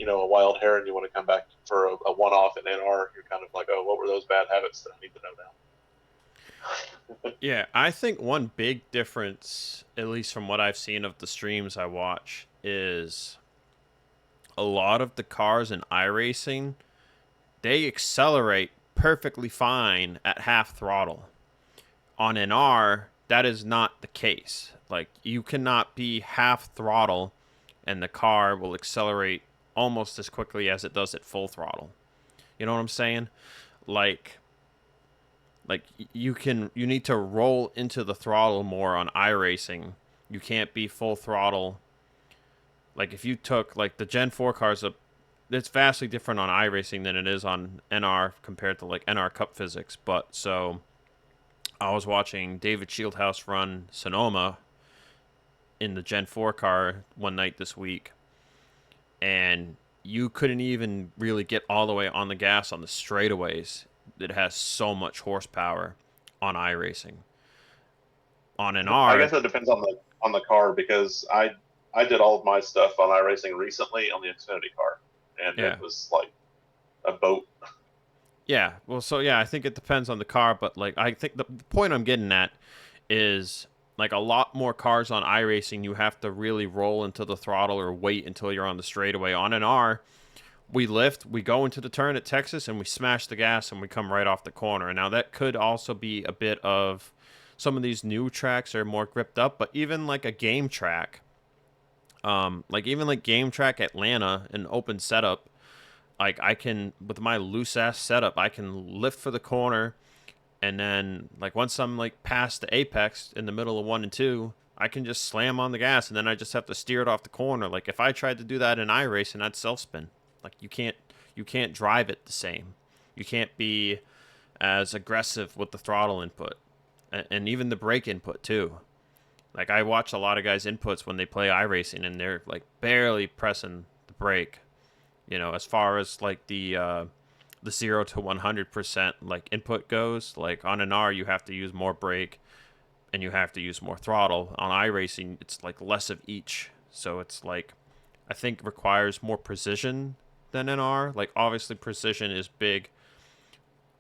a wild hair and you want to come back for a one-off in NR, you're kind of like, oh, what were those bad habits that I need to know now? Yeah, I think one big difference, at least from what I've seen of the streams I watch, is a lot of the cars in iRacing, they accelerate perfectly fine at half throttle. On an R, that is not the case. Like, you cannot be half throttle and the car will accelerate almost as quickly as it does at full throttle. You know what I'm saying? Like you need to roll into the throttle more on iRacing. You can't be full throttle. Like if you took like the Gen 4 cars up, it's vastly different on iRacing than it is on NR compared to like NR Cup physics. But so I was watching David Shieldhouse run Sonoma in the Gen 4 car one night this week, and you couldn't even really get all the way on the gas on the straightaways. It has so much horsepower on iRacing. On an R, I guess it depends on the car, because I did all of my stuff on iRacing recently on the Xfinity car, and yeah. It was like a boat. Yeah, well, so yeah, I think it depends on the car, but like I think the point I'm getting at is like a lot more cars on iRacing, you have to really roll into the throttle or wait until you're on the straightaway. On an R, we lift, we go into the turn at Texas, and we smash the gas, and we come right off the corner. And now that could also be a bit of some of these new tracks are more gripped up, but even like a game track, like game track Atlanta, an open setup, like I can, with my loose ass setup, I can lift for the corner, and then like once I'm like past the apex in the middle of 1 and 2, I can just slam on the gas, and then I just have to steer it off the corner. Like if I tried to do that in iRacing, I'd self spin. Like you can't drive it the same. You can't be as aggressive with the throttle input, and even the brake input too. Like I watch a lot of guys' inputs when they play iRacing, and they're like barely pressing the brake. As far as like the 0 to 100% like input goes, like on an R you have to use more brake and you have to use more throttle. On iRacing it's like less of each, so it's like I think requires more precision than an R. Like obviously precision is big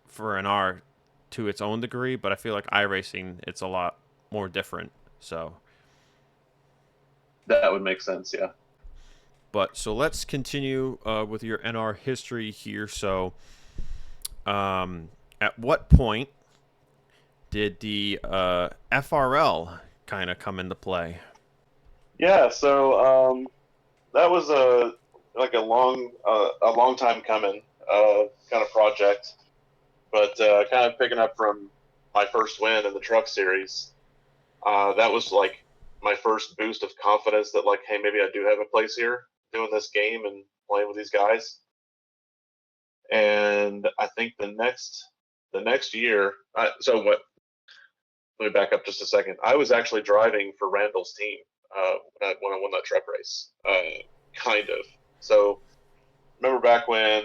for an R to its own degree, but I feel like iRacing it's a lot more different. So that would make sense, yeah. But so let's continue with your NR history here. So, at what point did the FRL kind of come into play? Yeah, so that was a long time coming kind of project, but kind of picking up from my first win in the truck series. That was like my first boost of confidence that like, hey, maybe I do have a place here doing this game and playing with these guys. And I think the next year, let me back up just a second. I was actually driving for Randall's team when I won that truck race, kind of. So remember back when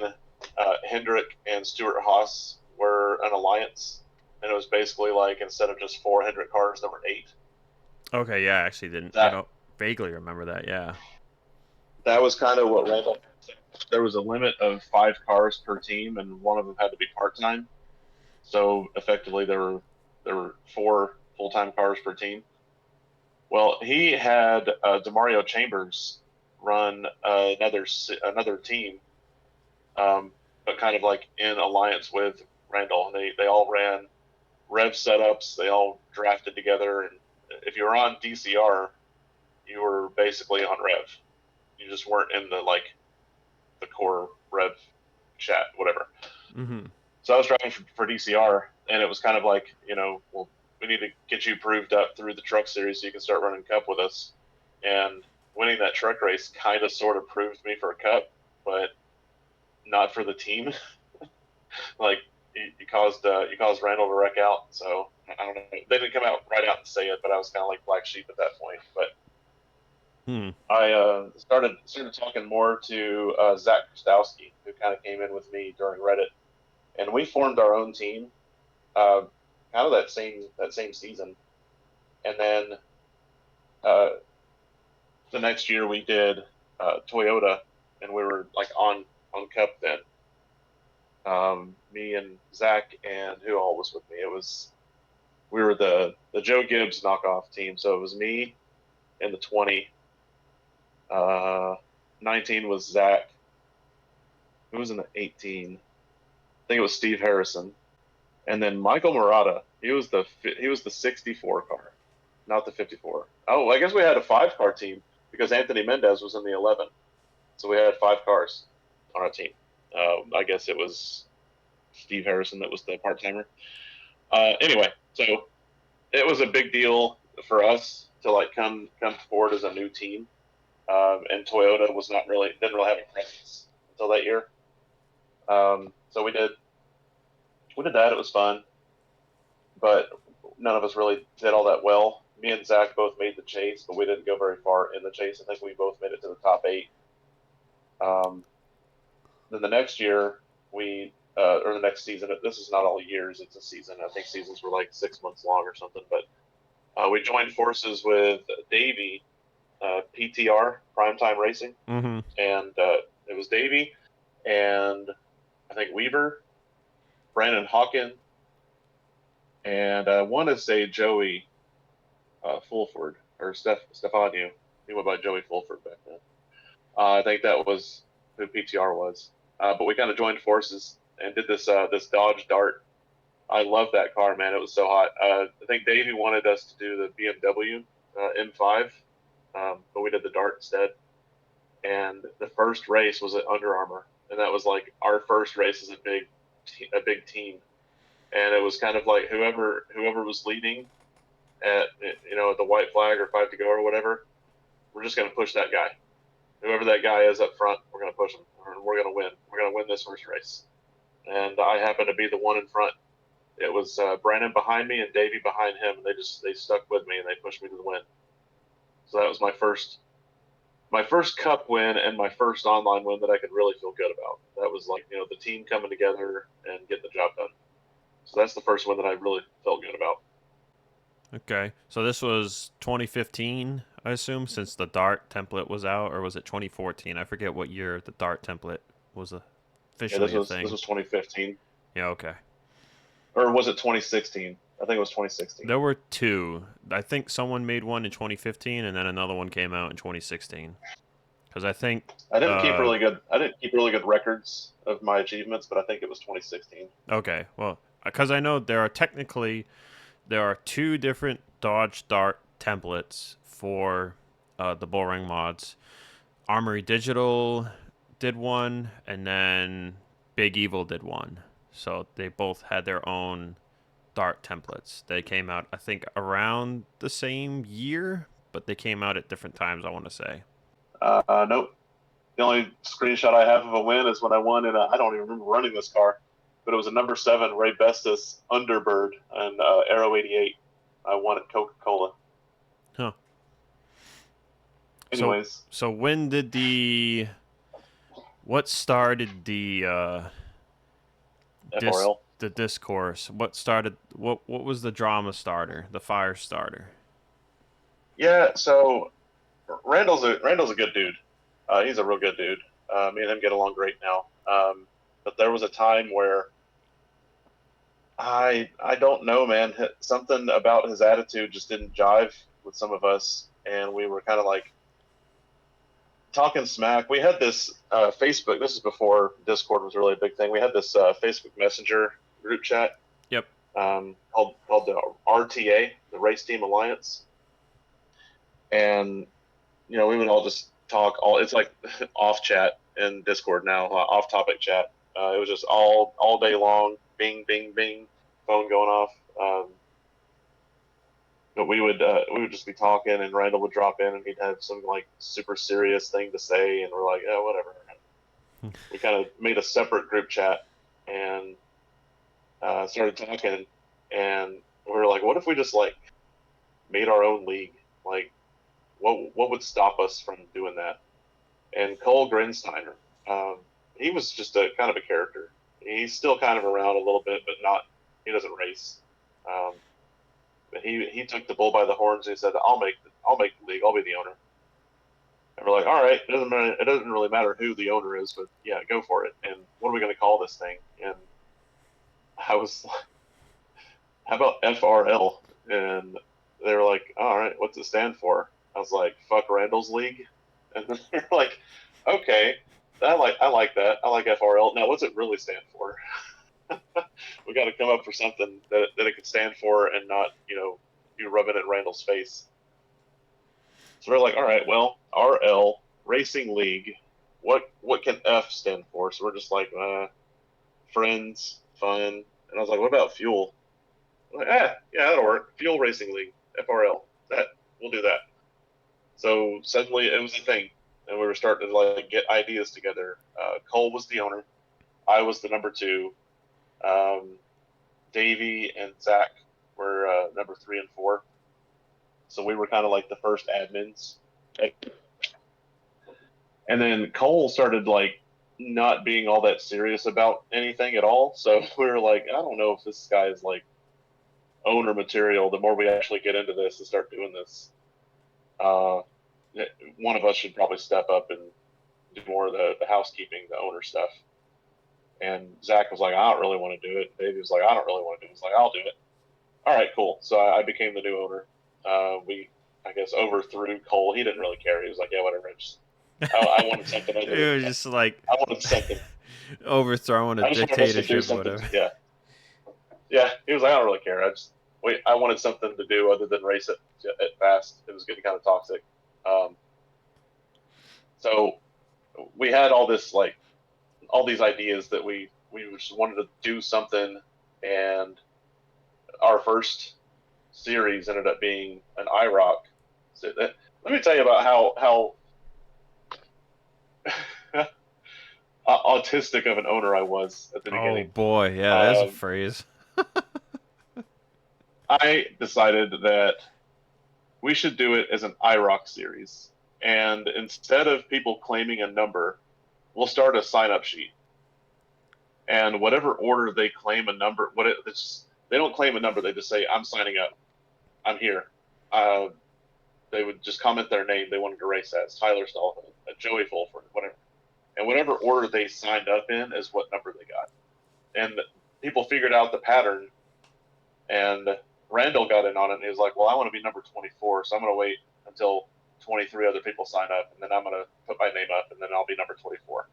Hendrick and Stuart Haas were an alliance, and it was basically like instead of just 4 Hendrick cars, there were 8. Okay, yeah, I actually didn't. I don't vaguely remember that. Yeah. That was kind of what Randall. There was a limit of 5 cars per team, and one of them had to be part-time. So effectively, there were 4 full-time cars per team. Well, he had Demario Chambers run another team, but kind of like in alliance with Randall. And they all ran Rev setups. They all drafted together. And if you were on DCR, you were basically on Rev. You just weren't in the core Rev chat, whatever. Mm-hmm. So I was driving for DCR, and it was kind of like, well, we need to get you proved up through the truck series so you can start running Cup with us. And winning that truck race kind of sort of proved me for a Cup, but not for the team. You caused Randall to wreck out. So I don't know. They didn't come out right out and say it, but I was kind of like black sheep at that point. But I started talking more to Zach Krastowski, who kind of came in with me during Reddit, and we formed our own team, kind of that same season. And then the next year we did Toyota, and we were like on Cup then. Me and Zach and who all was with me? We were the Joe Gibbs knockoff team. So it was me in the 20. 19 was Zach. Who was in the 18? I think it was Steve Harrison. And then Michael Murata. He was the 64 car, not the 54. Oh, I guess we had a 5-car team because Anthony Mendez was in the 11. So we had 5 cars on our team. I guess it was Steve Harrison that was the part-timer. Anyway, so it was a big deal for us to come forward as a new team. And Toyota didn't really have a presence until that year. So we did that. It was fun, but none of us really did all that well. Me and Zach both made the chase, but we didn't go very far in the chase. I think we both made it to the top 8. Then the next year, or the next season, this is not all years, it's a season. I think seasons were like 6 months long or something, but we joined forces with Davey, PTR, Primetime Racing. Mm-hmm. And it was Davey and I think Weaver, Brandon Hawken, and I want to say Joey Fulford, or Stefano. He went by Joey Fulford back then. I think that was who PTR was. But we kind of joined forces and did this Dodge Dart. I love that car, man. It was so hot. I think Davey wanted us to do the BMW M5, but we did the Dart instead. And the first race was at Under Armour, and that was like our first race as a big team. And it was kind of like whoever was leading at the white flag or 5 to go or whatever, we're just going to push that guy. Whoever that guy is up front, we're going to push him. We're going to win. We're going to win this first race. And I happened to be the one in front. It was Brandon behind me and Davey behind him, and they stuck with me and they pushed me to the win. So that was my first Cup win and my first online win that I could really feel good about. That was the team coming together and getting the job done. So that's the first one that I really felt good about. Okay, so this was 2015, I assume, since the Dart template was out, or was it 2014? I forget what year the Dart template was officially a thing. This was 2015. Yeah, okay. Or was it 2016? I think it was 2016. There were 2. I think someone made one in 2015, and then another one came out in 2016. Because I think I didn't keep really good records of my achievements, but I think it was 2016. Okay, well, because I know there are 2 different Dodge Dart templates for the Bullring mods. Armory Digital did one, and then Big Evil did one. So they both had their own Dart templates. They came out, I think, around the same year, but they came out at different times, I want to say. Nope. The only screenshot I have of a win is when I won in I don't even remember running this car, but it was a number 7 Ray Bestis Underbird and Aero 88. I won at Coca-Cola. Huh. Anyways. So when did what started the FRL? The discourse? What was the drama starter, the fire starter? Yeah, so Randall's a good dude. He's a real good dude. Me and him get along great now. But there was a time where I don't know, man. Something about his attitude just didn't jive, with some of us, and we were kind of like talking smack. We had this Facebook. This is before Discord was really a big thing. We had this Facebook Messenger group chat. Yep. Called the RTA, the Race Team Alliance, and we would all just talk. It's like off chat in Discord now, off topic chat. It was just all day long, bing, bing, bing, phone going off. But we would just be talking, and Randall would drop in, and he'd have some like super serious thing to say, and we're like, yeah, whatever. We kind of made a separate group chat and started talking, and we were like, what if we just like made our own league? Like, what would stop us from doing that? And Cole Grinsteiner, he was just a kind of a character. He's still kind of around a little bit, but not. He doesn't race. But he took the bull by the horns and he said, I'll make the league. I'll be the owner. And we're like, all right, it doesn't really matter who the owner is, but yeah, go for it. And what are we going to call this thing? And I was like, how about FRL? And they were like, all right, what's it stand for? I was like, fuck Randall's League. And then they're like, okay, I like that. I like FRL. Now, what's it really stand for? We got to come up for something that it could stand for and not, you rubbing it in Randall's face. So we're like, all right, well, RL Racing League. What can F stand for? So we're just like, friends, fun. And I was like, what about fuel? I'm like, yeah, that'll work. Fuel Racing League, FRL. We'll do that. So suddenly it was a thing, and we were starting to like get ideas together. Cole was the owner. I was the number 2. Davey and Zach were number 3 and 4. So we were kind of like the first admins. And then Cole started like not being all that serious about anything at all. So we were like, I don't know if this guy is like owner material. The more we actually get into this and start doing this, one of us should probably step up and do more of the housekeeping, the owner stuff. And Zach was like, I don't really want to do it. Davey was like, I don't really want to do it. He was like, I'll do it. All right, cool. So I became the new owner. We, I guess, overthrew Cole. He didn't really care. He was like, yeah, whatever. I wanted something. It was just like I wanted something. Overthrowing a dictatorship, whatever. Yeah. He was like, I don't really care. I wanted something to do other than race it fast. It was getting kind of toxic. So we had all these ideas that we just wanted to do something, and our first series ended up being an IROC. So let me tell you about how autistic of an owner I was at the beginning. Oh boy, yeah, that's a phrase. I decided that we should do it as an IROC series, and instead of people claiming a number, we'll start a sign-up sheet. And whatever order they claim a number, they don't claim a number. They just say, I'm signing up. I'm here. They would just comment their name they wanted to race as, Tyler Stahlhood, Joey Fulford, whatever. And whatever order they signed up in is what number they got. And people figured out the pattern, and Randall got in on it, and he was like, well, I want to be number 24, so I'm going to wait until 23 other people sign up, and then I'm going to put my name up, and then I'll be number 24.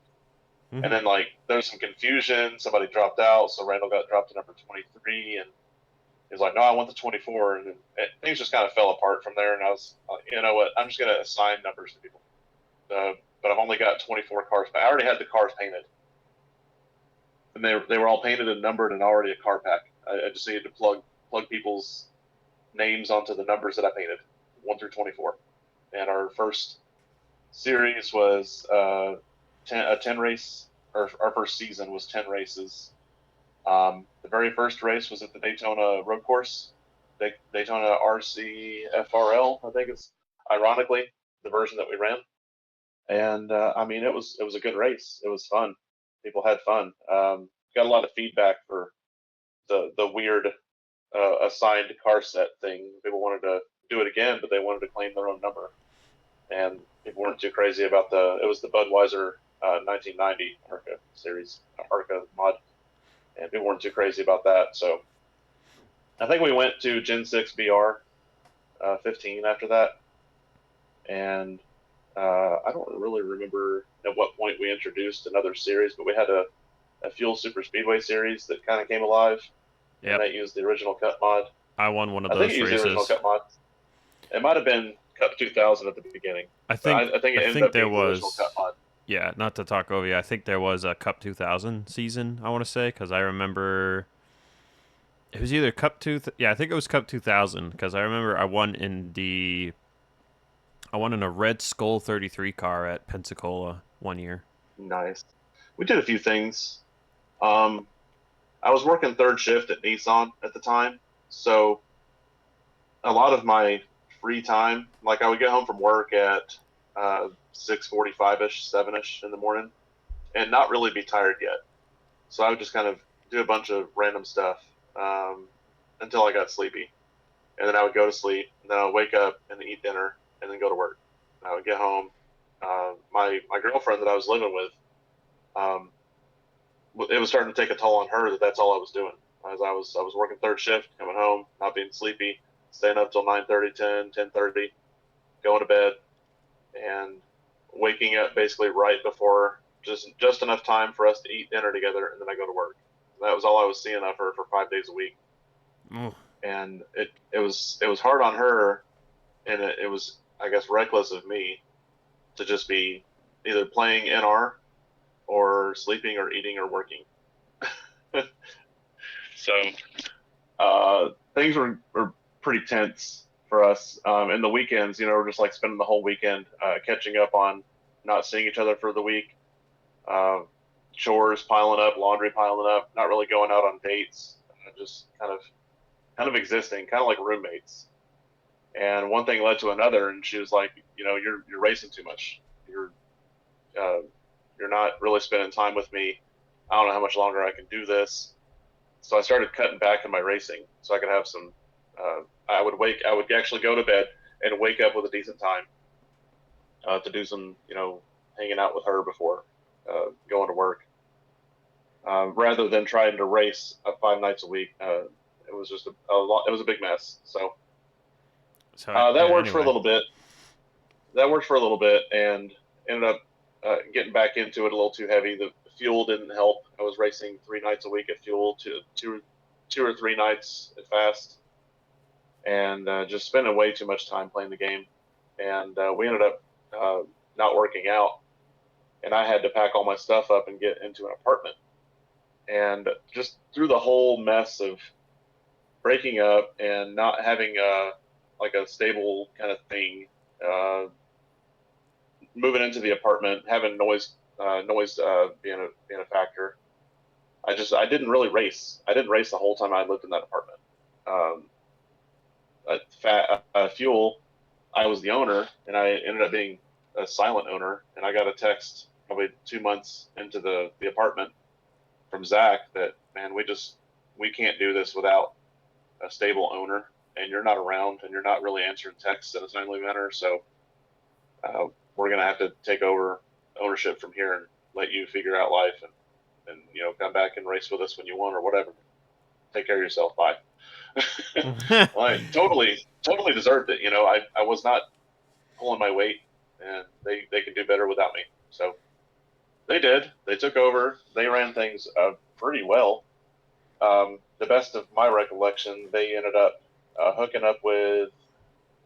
Mm-hmm. And then, there was some confusion. Somebody dropped out, so Randall got dropped to number 23, and he was like, no, I want the 24. And things just kind of fell apart from there, and I was, you know what, I'm just going to assign numbers to people. But I've only got 24 cars. I already had the cars painted. And they were all painted and numbered and already a car pack. I just needed to plug people's names onto the numbers that I painted, 1 through 24. And our first series was 10 race. Our first season was 10 races. The very first race was at the Daytona road course, Daytona RC FRL, I think it's ironically the version that we ran. And it was a good race. It was fun. People had fun. Got a lot of feedback for the weird assigned car set thing. People wanted to do it again, but they wanted to claim their own number. And people weren't too crazy about it was the Budweiser 1990 ARCA series, ARCA mod. And people weren't too crazy about that. So I think we went to Gen 6 BR 15 after that. And I don't really remember at what point we introduced another series, but we had a Fuel Super Speedway series that kind of came alive, and Yep. that used the original Cup mod. I won one of I think it those used the original races. Cup mod. It might have been Cup 2000 at the beginning, I but think I think I it ended think up there being the original Cup was, mod. yeah, not to talk over you. I think there was a Cup 2000 season, I want to say, because I remember it was either yeah, I think it was Cup 2000 because I remember I won in a Red Skull 33 car at Pensacola one year. Nice. We did a few things. Um, I was working third shift at Nissan at the time, so a lot of my free time, like I would get home from work at 6:45 ish, 7 ish in the morning, and not really be tired yet. So I would just kind of do a bunch of random stuff until I got sleepy, and then I would go to sleep, and then I would wake up and eat dinner, and then go to work. And I would get home. My girlfriend that I was living with, um, it was starting to take a toll on her that that's all I was doing. As I was working third shift, coming home, not being sleepy, staying up till 9:30, 10, 10:30, going to bed, and waking up basically right before just enough time for us to eat dinner together, and then I go to work. That was all I was seeing of her for 5 days a week, Oh, and it was hard on her, and it was, I guess, reckless of me to just be either playing NR or sleeping or eating or working. So things were pretty tense for us. And the weekends, we're just like spending the whole weekend catching up on not seeing each other for the week, uh, chores piling up, laundry piling up, not really going out on dates, just kind of existing, kind of like roommates. And one thing led to another, and she was like, you're racing too much. Uh, you're not really spending time with me. I don't know how much longer I can do this. So I started cutting back on my racing so I could have some. I would actually go to bed and wake up with a decent time to do some, hanging out with her before going to work, rather than trying to race 5 nights a week. It was just a lot. It was a big mess. So so yeah. that worked for a Anyway, little bit. That worked for a little bit, and ended up getting back into it a little too heavy. The fuel didn't help. I was racing 3 nights a week at fuel, to two or three nights at fast, and just spending way too much time playing the game. And we ended up not working out, and I had to pack all my stuff up and get into an apartment. And just through the whole mess of breaking up and not having like a stable kind of thing, moving into the apartment, having noise being a factor. I didn't really race. I didn't race the whole time I lived in that apartment. Um, Fuel, I was the owner, and I ended up being a silent owner. And I got a text probably 2 months into the apartment from Zach that, man, we can't do this without a stable owner, and you're not around, and you're not really answering texts in a timely manner. So we're gonna have to take over ownership from here and let you figure out life, and come back and race with us when you want or whatever. Take care of yourself. Bye. Well, I totally deserved it. I was not pulling my weight, and they could do better without me. So they did. They took over. They ran things pretty well. The best of my recollection, they ended up hooking up with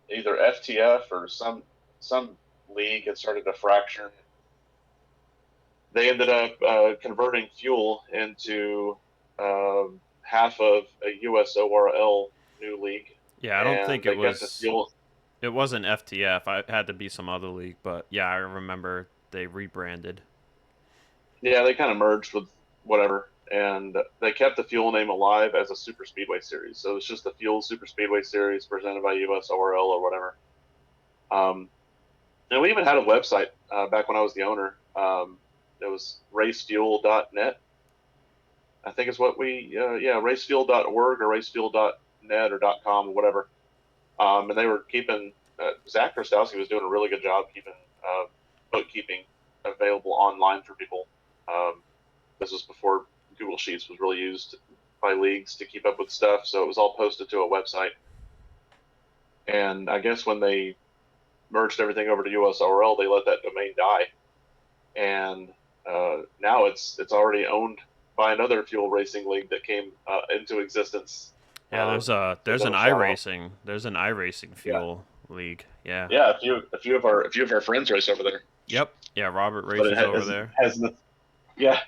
either FTF or some league had started to fracture. They ended up converting fuel into half of a USORL new league. yeah, I don't And think they kept the fuel. it wasn't FTF. I had to be some other league, but yeah, I remember they rebranded. Yeah, they kind of merged with whatever. And they kept the fuel name alive as a Super Speedway series. So it's just the Fuel Super Speedway series presented by USORL or whatever. And we even had a website back when I was the owner. It was racefuel.net. I think it's what racefuel.org or racefuel.net or .com or whatever. And they were keeping, Zach Krastowski was doing a really good job keeping bookkeeping available online for people. This was before Google Sheets was really used by leagues to keep up with stuff, so it was all posted to a website. And I guess when they merged everything over to USRL, they let that domain die, and now it's already owned by another fuel racing league that came into existence. Yeah, Give there's them an a shout out. iRacing Yeah, fuel league. Yeah. yeah. A few of our friends race over there, Yep. Yeah, Robert but it races over there. yeah.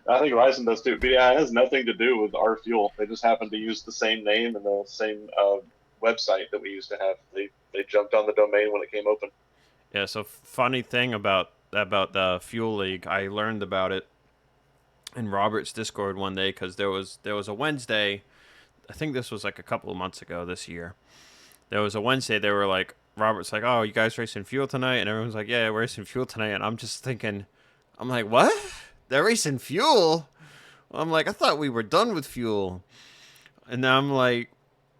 I think Ryzen does too. But yeah, it has nothing to do with our fuel. They just happen to use the same name and the same website that we used to have. They jumped on the domain when it came open. Yeah, so funny thing about the fuel league, I learned about it in Robert's Discord one day cuz there was a Wednesday, I think this was like a couple of months ago this year. There was a Wednesday they were like Robert's like, "Oh, you guys racing fuel tonight?" And everyone's like, "Yeah, we're racing fuel tonight." And I'm just thinking, I'm like, "What? They're racing fuel?" I'm like, "I thought we were done with fuel." And then I'm like,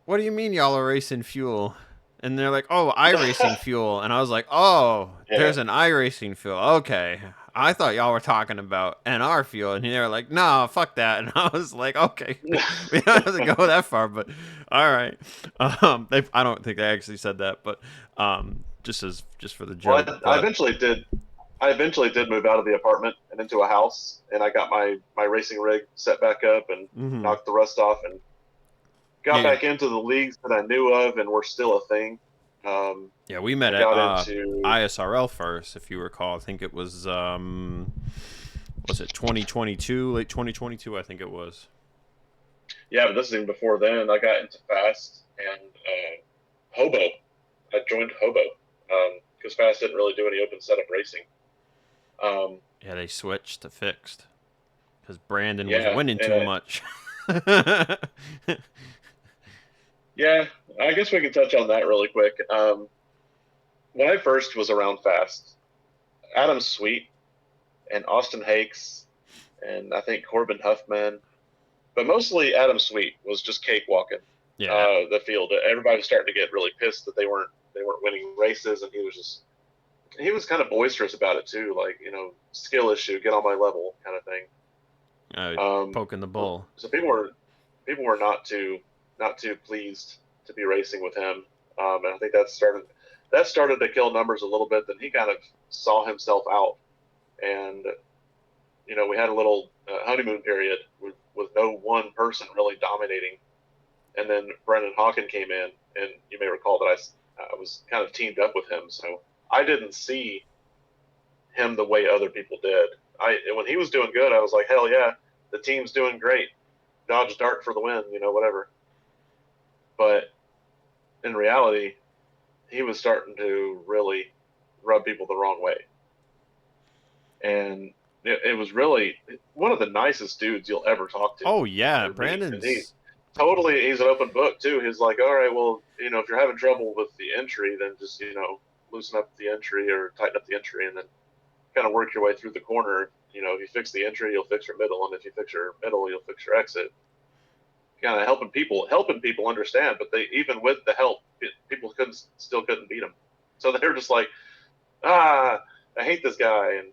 "What do you mean y'all are racing fuel?" And they're like, "Oh, iRacing fuel." And I was like, "Oh, Yeah. there's an iRacing fuel. Okay. I thought y'all were talking about NR fuel." And they were like, "No, fuck that." And I was like, "Okay, we don't have to go that far, but all right." I don't think they actually said that, but just for the Well, joke. I But eventually did. I eventually did move out of the apartment and into a house, and I got my racing rig set back up and mhm. knocked the rust off, and got Yeah, back into the leagues that I knew of and were still a thing. Um, yeah, we met I at got into ISRL first, if you recall. I think it was it 2022, late 2022, I think it was. yeah, but this is even before then. I got into fast and hobo. I joined hobo because fast didn't really do any open setup racing. Um, Yeah, they switched to fixed because Brandon was yeah, winning and too much. yeah, I guess we can touch on that really quick. When I first was around fast, Adam Sweet and Austin Hakes and I think Corbin Huffman, but mostly Adam Sweet was just cakewalking Yeah, the field. Everybody was starting to get really pissed that they weren't winning races, and he was kind of boisterous about it too, like skill issue, get on my level kind of thing. uh, Um, poking the bull. so people were not too pleased to be racing with him, and I think that started to kill numbers a little bit. Then he kind of saw himself out, and we had a little honeymoon period with no one person really dominating, and then Brendan Hawken came in, and you may recall that I was kind of teamed up with him, so I didn't see him the way other people did. When he was doing good, I was like, hell yeah, the team's doing great, dodge dart for the win, whatever. But in reality, he was starting to really rub people the wrong way, and it was really one of the nicest dudes you'll ever talk to Oh yeah, or meet, and Brandon's. he's an open book too. He's like, all right, well, if you're having trouble with the entry, then just loosen up the entry or tighten up the entry, and then kind of work your way through the corner. If you fix the entry, you'll fix your middle, and if you fix your middle, you'll fix your exit. Kind of helping people understand. But they, even with the help, people still couldn't beat him. So they're just like, I hate this guy. And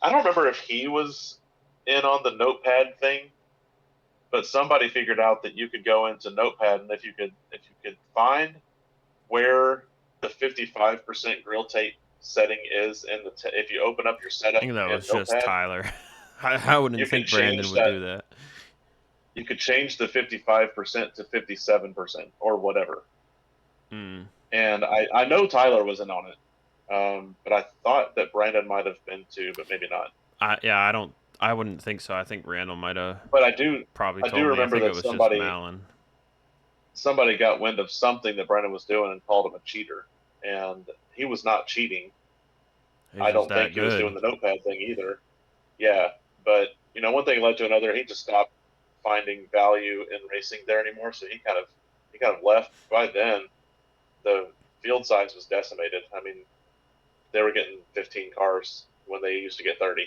I don't remember if he was in on the notepad thing, but somebody figured out that you could go into notepad, and if you could find where the 55% grill tape setting is if you open up your I setup think that in was just notepad, Tyler. I you wouldn't could think Brandon change would that. do that. You could change the 55% to 57% or whatever. Mm. And I know Tyler was in on it, but I thought that Brandon might have been too, but maybe not. I don't. I wouldn't think so. I think Randall might have But I do probably I do told me. I remember think it that was just somebody Malin. somebody got wind of something that Brandon was doing and called him a cheater, and he was not cheating. He's I just don't think that he was doing good. the notepad thing either. Yeah, but one thing led to another. He just stopped finding value in racing there anymore, so he kind of left. By then, the field size was decimated. I mean, they were getting 15 cars when they used to get 30.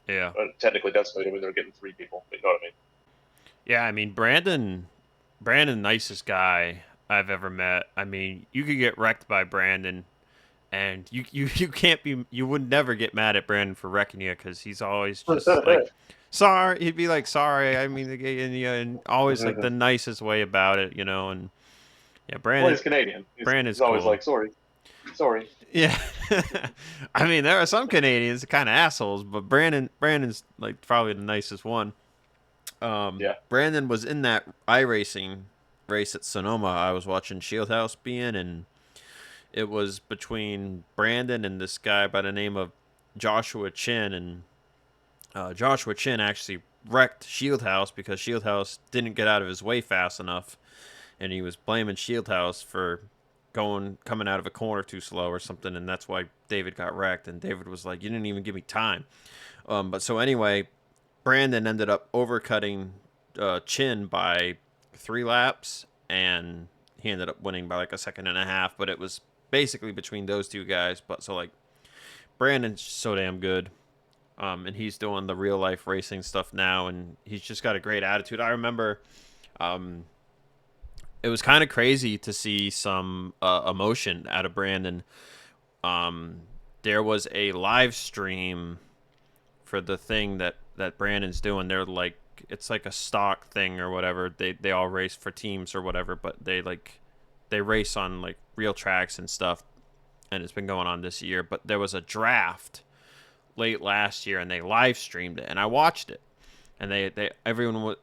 Yeah. Technically decimated when they were getting 3 people. But you know what I mean? Yeah. I mean, Brandon, nicest guy I've ever met. I mean, you could get wrecked by Brandon, and you can't be. You would never get mad at Brandon for wrecking you because he's always just like sorry. He'd be like sorry. I mean, and always like the nicest way about it, and Yeah, Well, he's Canadian. Brandon's He's always cool. like, sorry. Yeah. I mean, there are some Canadians kind of assholes, but Brandon's like probably the nicest one. Yeah. Brandon was in that iRacing race at Sonoma. I was watching Shieldhouse be in, and it was between Brandon and this guy by the name of Joshua Chin, and Joshua Chin actually wrecked Shieldhouse because Shieldhouse didn't get out of his way fast enough, and he was blaming Shieldhouse for coming out of a corner too slow or something, and that's why David got wrecked. And David was like, "You didn't even give me time." But so anyway, Brandon ended up overcutting Chin by 3 laps, and he ended up winning by like a second and a half. But it was basically between those two guys. But so like Brandon's so damn good, and he's doing the real life racing stuff now, and he's just got a great attitude. I remember. It was kind of crazy to see some emotion out of Brandon. There was a live stream for the thing that Brandon's doing. They're like, it's like a stock thing or whatever. They all race for teams or whatever, but they race on like real tracks and stuff. And it's been going on this year. But there was a draft late last year, and they live streamed it, and I watched it. And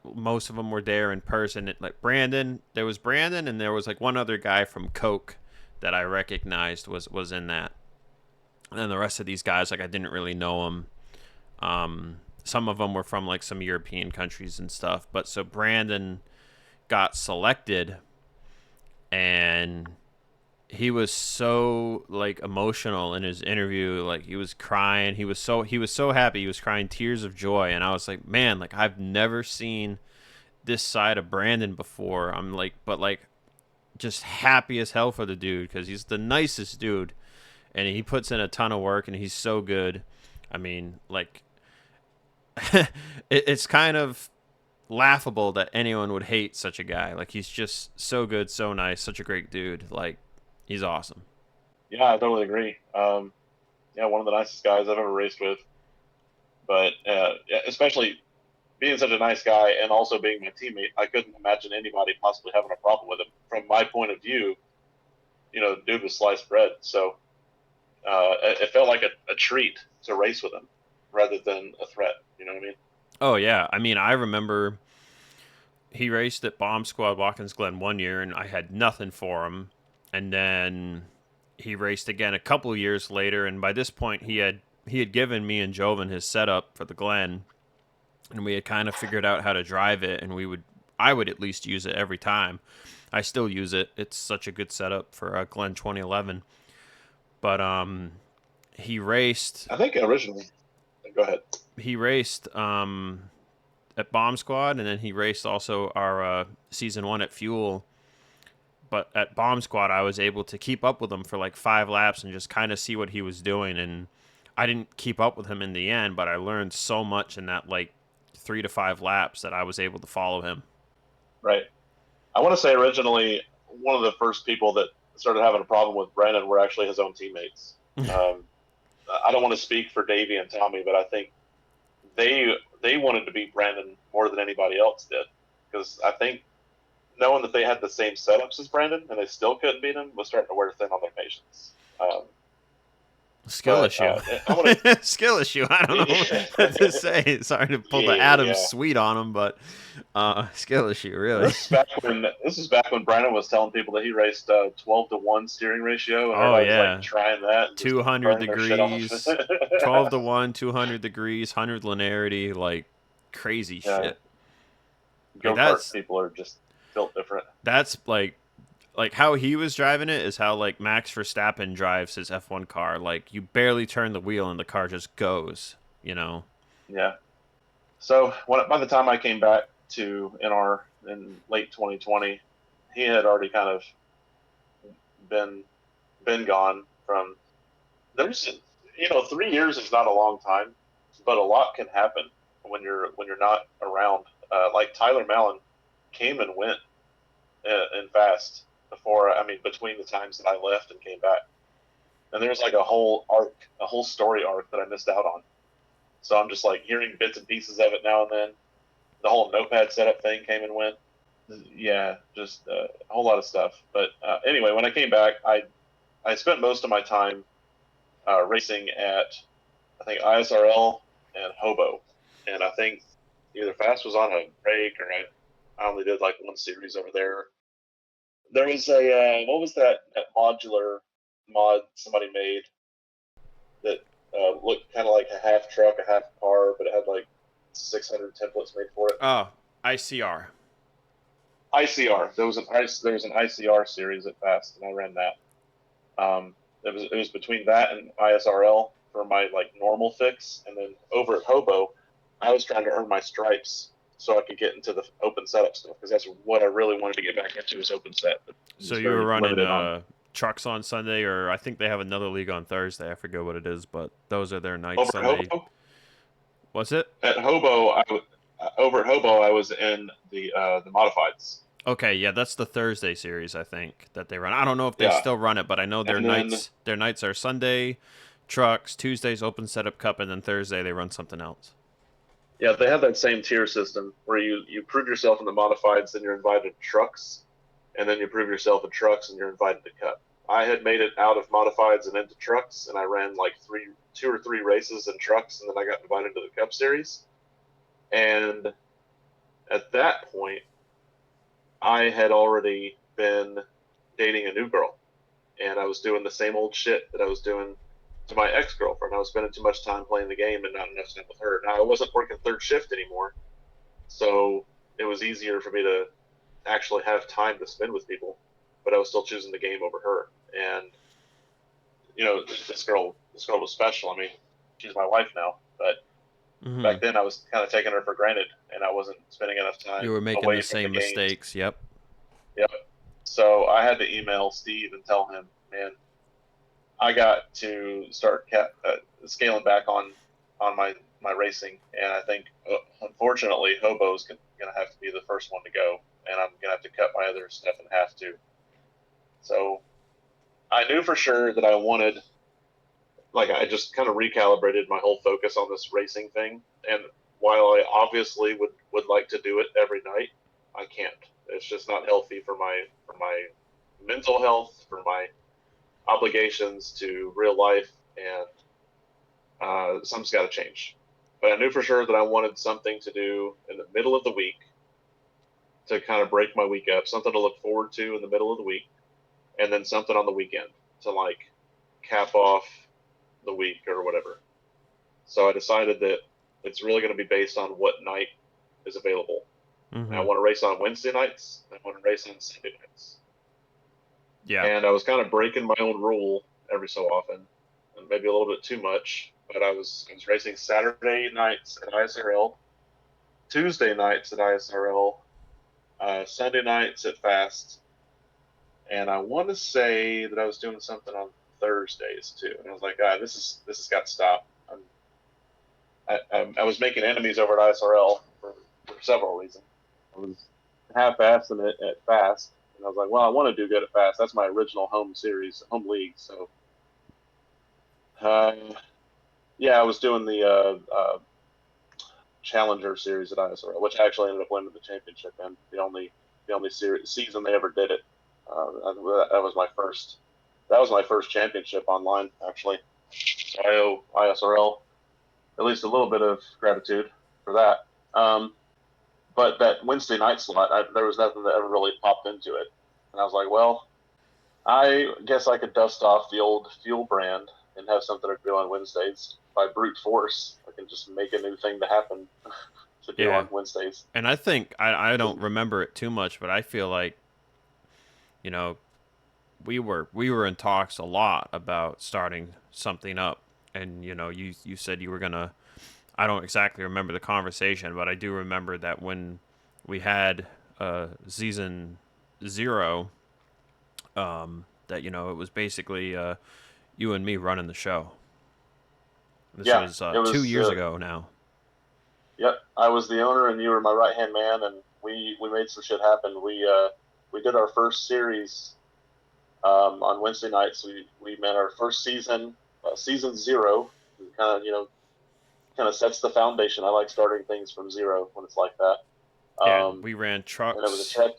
most of them were there in person. Like Brandon, there was Brandon, and there was like one other guy from Coke that I recognized was in that. And then the rest of these guys, like I didn't really know them. Some of them were from like some European countries and stuff. But so Brandon got selected, and he was so like emotional in his interview. Like he was crying. He was so happy. He was crying tears of joy. And I was like, man, like I've never seen this side of Brandon before. I'm like, but like just happy as hell for the dude, because he's the nicest dude, and he puts in a ton of work, and he's so good. I mean, like it's kind of laughable that anyone would hate such a guy. Like he's just so good, so nice, such a great dude. Like he's awesome. Yeah, I totally agree. Yeah, one of the nicest guys I've ever raced with. But especially being such a nice guy and also being my teammate, I couldn't imagine anybody possibly having a problem with him. From my point of view, the dude was sliced bread. So it felt like a treat to race with him rather than a threat. You know what I mean? Oh, yeah. I mean, I remember he raced at Bomb Squad Watkins Glen one year, and I had nothing for him. And then he raced again a couple years later, and by this point he had given me and Joven his setup for the Glen, and we had kind of figured out how to drive it, and I would at least use it every time. I still use it. It's such a good setup for Glen 2011. But he raced. I think originally. Go ahead. He raced at Bomb Squad, and then he raced also our season 1 at Fuel. But at Bomb Squad, I was able to keep up with him for like 5 laps and just kind of see what he was doing. And I didn't keep up with him in the end, but I learned so much in that like 3 to 5 laps that I was able to follow him. Right. I want to say originally one of the first people that started having a problem with Brandon were actually his own teammates. I don't want to speak for Davey and Tommy, but I think they wanted to beat Brandon more than anybody else did, because I think knowing that they had the same setups as Brandon and they still couldn't beat him was starting to wear thin on their patience. Skill issue. Skill issue. I don't know what to say. Sorry to pull the Adam Sweet on him, but skill issue, really. This is back when Brandon was telling people that he raced 12-to-1 steering ratio, and everybody was like trying that. 200 degrees, 12-to-1, 200 degrees, 100 linearity, like crazy shit. Go-kart people are just built different. That's like how he was driving it is how like Max Verstappen drives his F1 car. Like you barely turn the wheel and the car just goes, Yeah. So by the time I came back to NR in late 2020, he had already kind of been gone from. There's 3 years is not a long time, but a lot can happen when you're not around. Like Tyler Mallon came and went in fast between the times that I left and came back. And there's like a whole story arc that I missed out on. So I'm just like hearing bits and pieces of it now and then. The whole notepad setup thing came and went. yeah, just a whole lot of stuff. But anyway, when I came back, I spent most of my time racing at, I think, ISRL and Hobo, and I think either Fast was on a break or I only did like one series over there. There was a what was that modular mod somebody made that looked kind of like a half truck, a half car, but it had like 600 templates made for it. Oh, ICR. ICR. There was an ICR series at Fast, and I ran that. It was between that and ISRL for my like normal fix, and then over at Hobo, I was trying to earn my stripes so I could get into the open setup stuff because that's what I really wanted to get back into is open set. But So just you were very running limited on trucks on Sunday, or I think they have another league on Thursday. I forget what it is, but those are their nights. over at Sunday. Hobo. What's it? At Hobo, over at Hobo, I was in the modifieds. Okay, yeah, that's the Thursday series I think that they run. I don't know if they Yeah, still run it, but I know and then their nights are Sunday trucks, Tuesdays open setup cup, and then Thursday they run something else. yeah, they have that same tier system where you prove yourself in the modifieds, then you're invited to trucks, and then you prove yourself in trucks, and you're invited to cup. I had made it out of modifieds and into trucks, and I ran like two or three races in trucks, and then I got invited to the cup series. And at that point, I had already been dating a new girl, and I was doing the same old shit that I was doing to my ex-girlfriend. I was spending too much time playing the game and not enough time with her. Now I wasn't working third shift anymore, so it was easier for me to actually have time to spend with people, but I was still choosing the game over her. And this girl was special. I mean, she's my wife now, but Mm-hmm. back then I was kind of taking her for granted, and I wasn't spending enough You time were making away the from the same games. mistakes. Yep. Yep. So I had to email Steve and tell him, man, I got to start scaling back on my racing, and I think unfortunately Hobo's gonna have to be the first one to go, and I'm gonna have to cut my other stuff in half too. So I knew for sure that I wanted, like, I just kind of recalibrated my whole focus on this racing thing, and while I obviously would like to do it every night, I can't. It's just not healthy for my mental health, for my obligations to real life, and something's got to change. But I knew for sure that I wanted something to do in the middle of the week to kind of break my week up, something to look forward to in the middle of the week, and then something on the weekend to like cap off the week or whatever. So I decided that it's really going to be based on what night is available. And I Mm-hmm. want to race on Wednesday nights. I want to race on Sunday nights. Yeah. And I was kind of breaking my own rule every so often, and maybe a little bit too much. But I was racing Saturday nights at ISRL, Tuesday nights at ISRL, Sunday nights at Fast, and I want to say that I was doing something on Thursdays too. And I was like, God, this has got to stop. I was making enemies over at ISRL for several reasons. I was half-assing it at Fast, and I was like, well, I want to do good at Fast. That's my original home series, home league. So, uh, yeah, I was doing the Challenger series at ISRL, which I actually ended up winning the championship in. The only season they ever did it. That was my first. That was my first championship online, actually. So I owe ISRL at least a little bit of gratitude for that. But that Wednesday night slot, there was nothing that ever really popped into it. And I was like, well, I guess I could dust off the old fuel brand and have something to do on Wednesdays by brute force. I can just make a new thing to happen to do Yeah. on Wednesdays. And I think I don't remember it too much, but I feel like you know we were in talks a lot about starting something up, and you said you were gonna. I don't exactly remember the conversation, but I do remember that when we had season 0, that it was basically you and me running the show. This Yeah, was it 2 years was. ago now. Yep, I was the owner, and you were my right hand man, and we made some shit happen. We did our first series on Wednesday nights. We met our first season, season 0. Kind of sets the foundation. I like starting things from zero when it's like that. And we ran And it was a trucks, check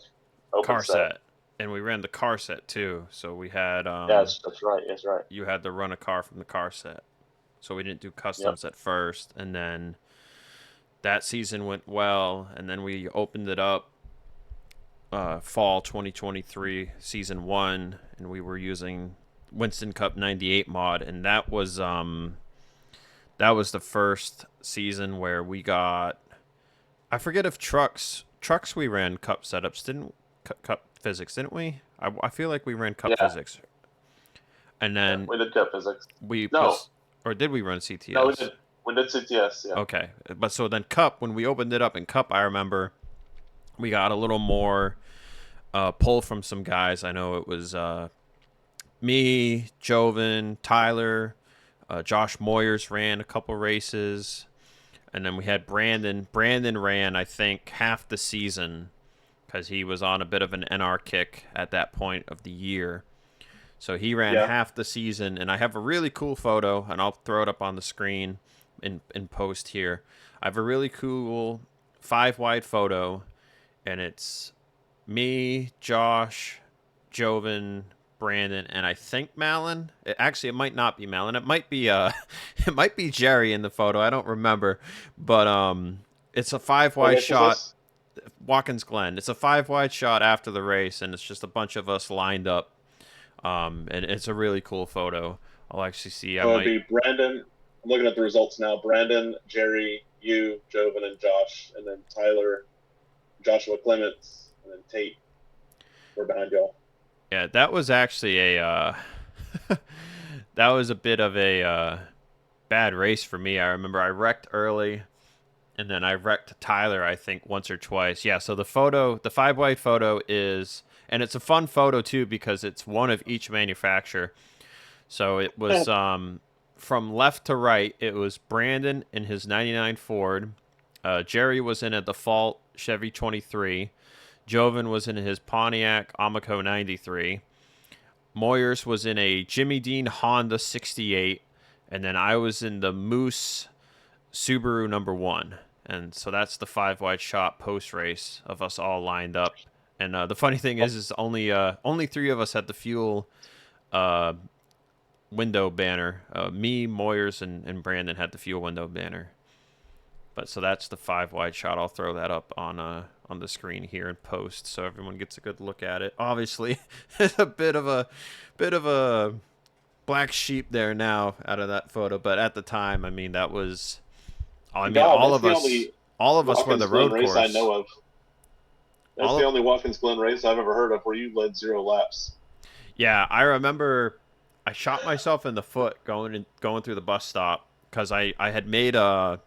open car set. set, and we ran the car set too. So we had Yeah, that's right. That's right. you had to run a car from the car set. So we didn't do Yep. customs at first, and then that season went well, and then we opened it up fall 2023 season 1, and we were using Winston Cup 98 mod, and that was the first season where we got, I forget if trucks we ran cup setups, didn't cup physics, didn't we? I feel like we ran cup physics, and then we did cup physics. Or did we run CTS? No, we did CTS. Yeah. Okay, but so then cup, when we opened it up in cup, I remember we got a little more pull from some guys. I know it was me, Joven, Tyler, Josh Moyers ran a couple races, and then we had Brandon. Brandon ran, I think, half the season because he was on a bit of an NR kick at that point of the year. So he ran half the season, and I have a really cool photo, and I'll throw it up on the screen in post here. I have a really cool 5-wide photo, and it's me, Josh, Joven, Brandon, and I think Malin. It might not be Malin. It might be it might be Jerry in the photo. I don't remember, but it's a 5-wide shot. Watkins Glen. It's a 5-wide shot after the race, and it's just a bunch of us lined up. And it's a really cool photo. I'll actually see. It'd be Brandon. I'm looking at the results now. Brandon, Jerry, you, Joven, and Josh, and then Tyler, Joshua Clements, and then Tate. We're behind y'all. Yeah, that was actually a that was a bit of a bad race for me. I remember I wrecked early, and then I wrecked Tyler, I think, once or twice. Yeah, so the 5-wide photo is, and it's a fun photo too because it's one of each manufacturer. So it was from left to right. It was Brandon in his 99 Ford. Jerry was in a default Chevy 23. Joven was in his Pontiac Amoco 93. Moyers was in a Jimmy Dean Honda 68. And then I was in the Moose Subaru number 1. And so that's the 5-wide shot post-race of us all lined up. And the funny thing is only 3 of us had the fuel window banner. Me, Moyers, and Brandon had the fuel window banner. But so that's the 5-wide shot. I'll throw that up on the screen here in post, so everyone gets a good look at it. Obviously, there's a bit of a black sheep there now out of that photo, but at the time, I mean, that was. I mean, all of us were the road race course. I know of. That's the only Watkins Glen race I've ever heard of where you led 0 laps. Yeah, I remember I shot myself in the foot going through the bus stop because I had made a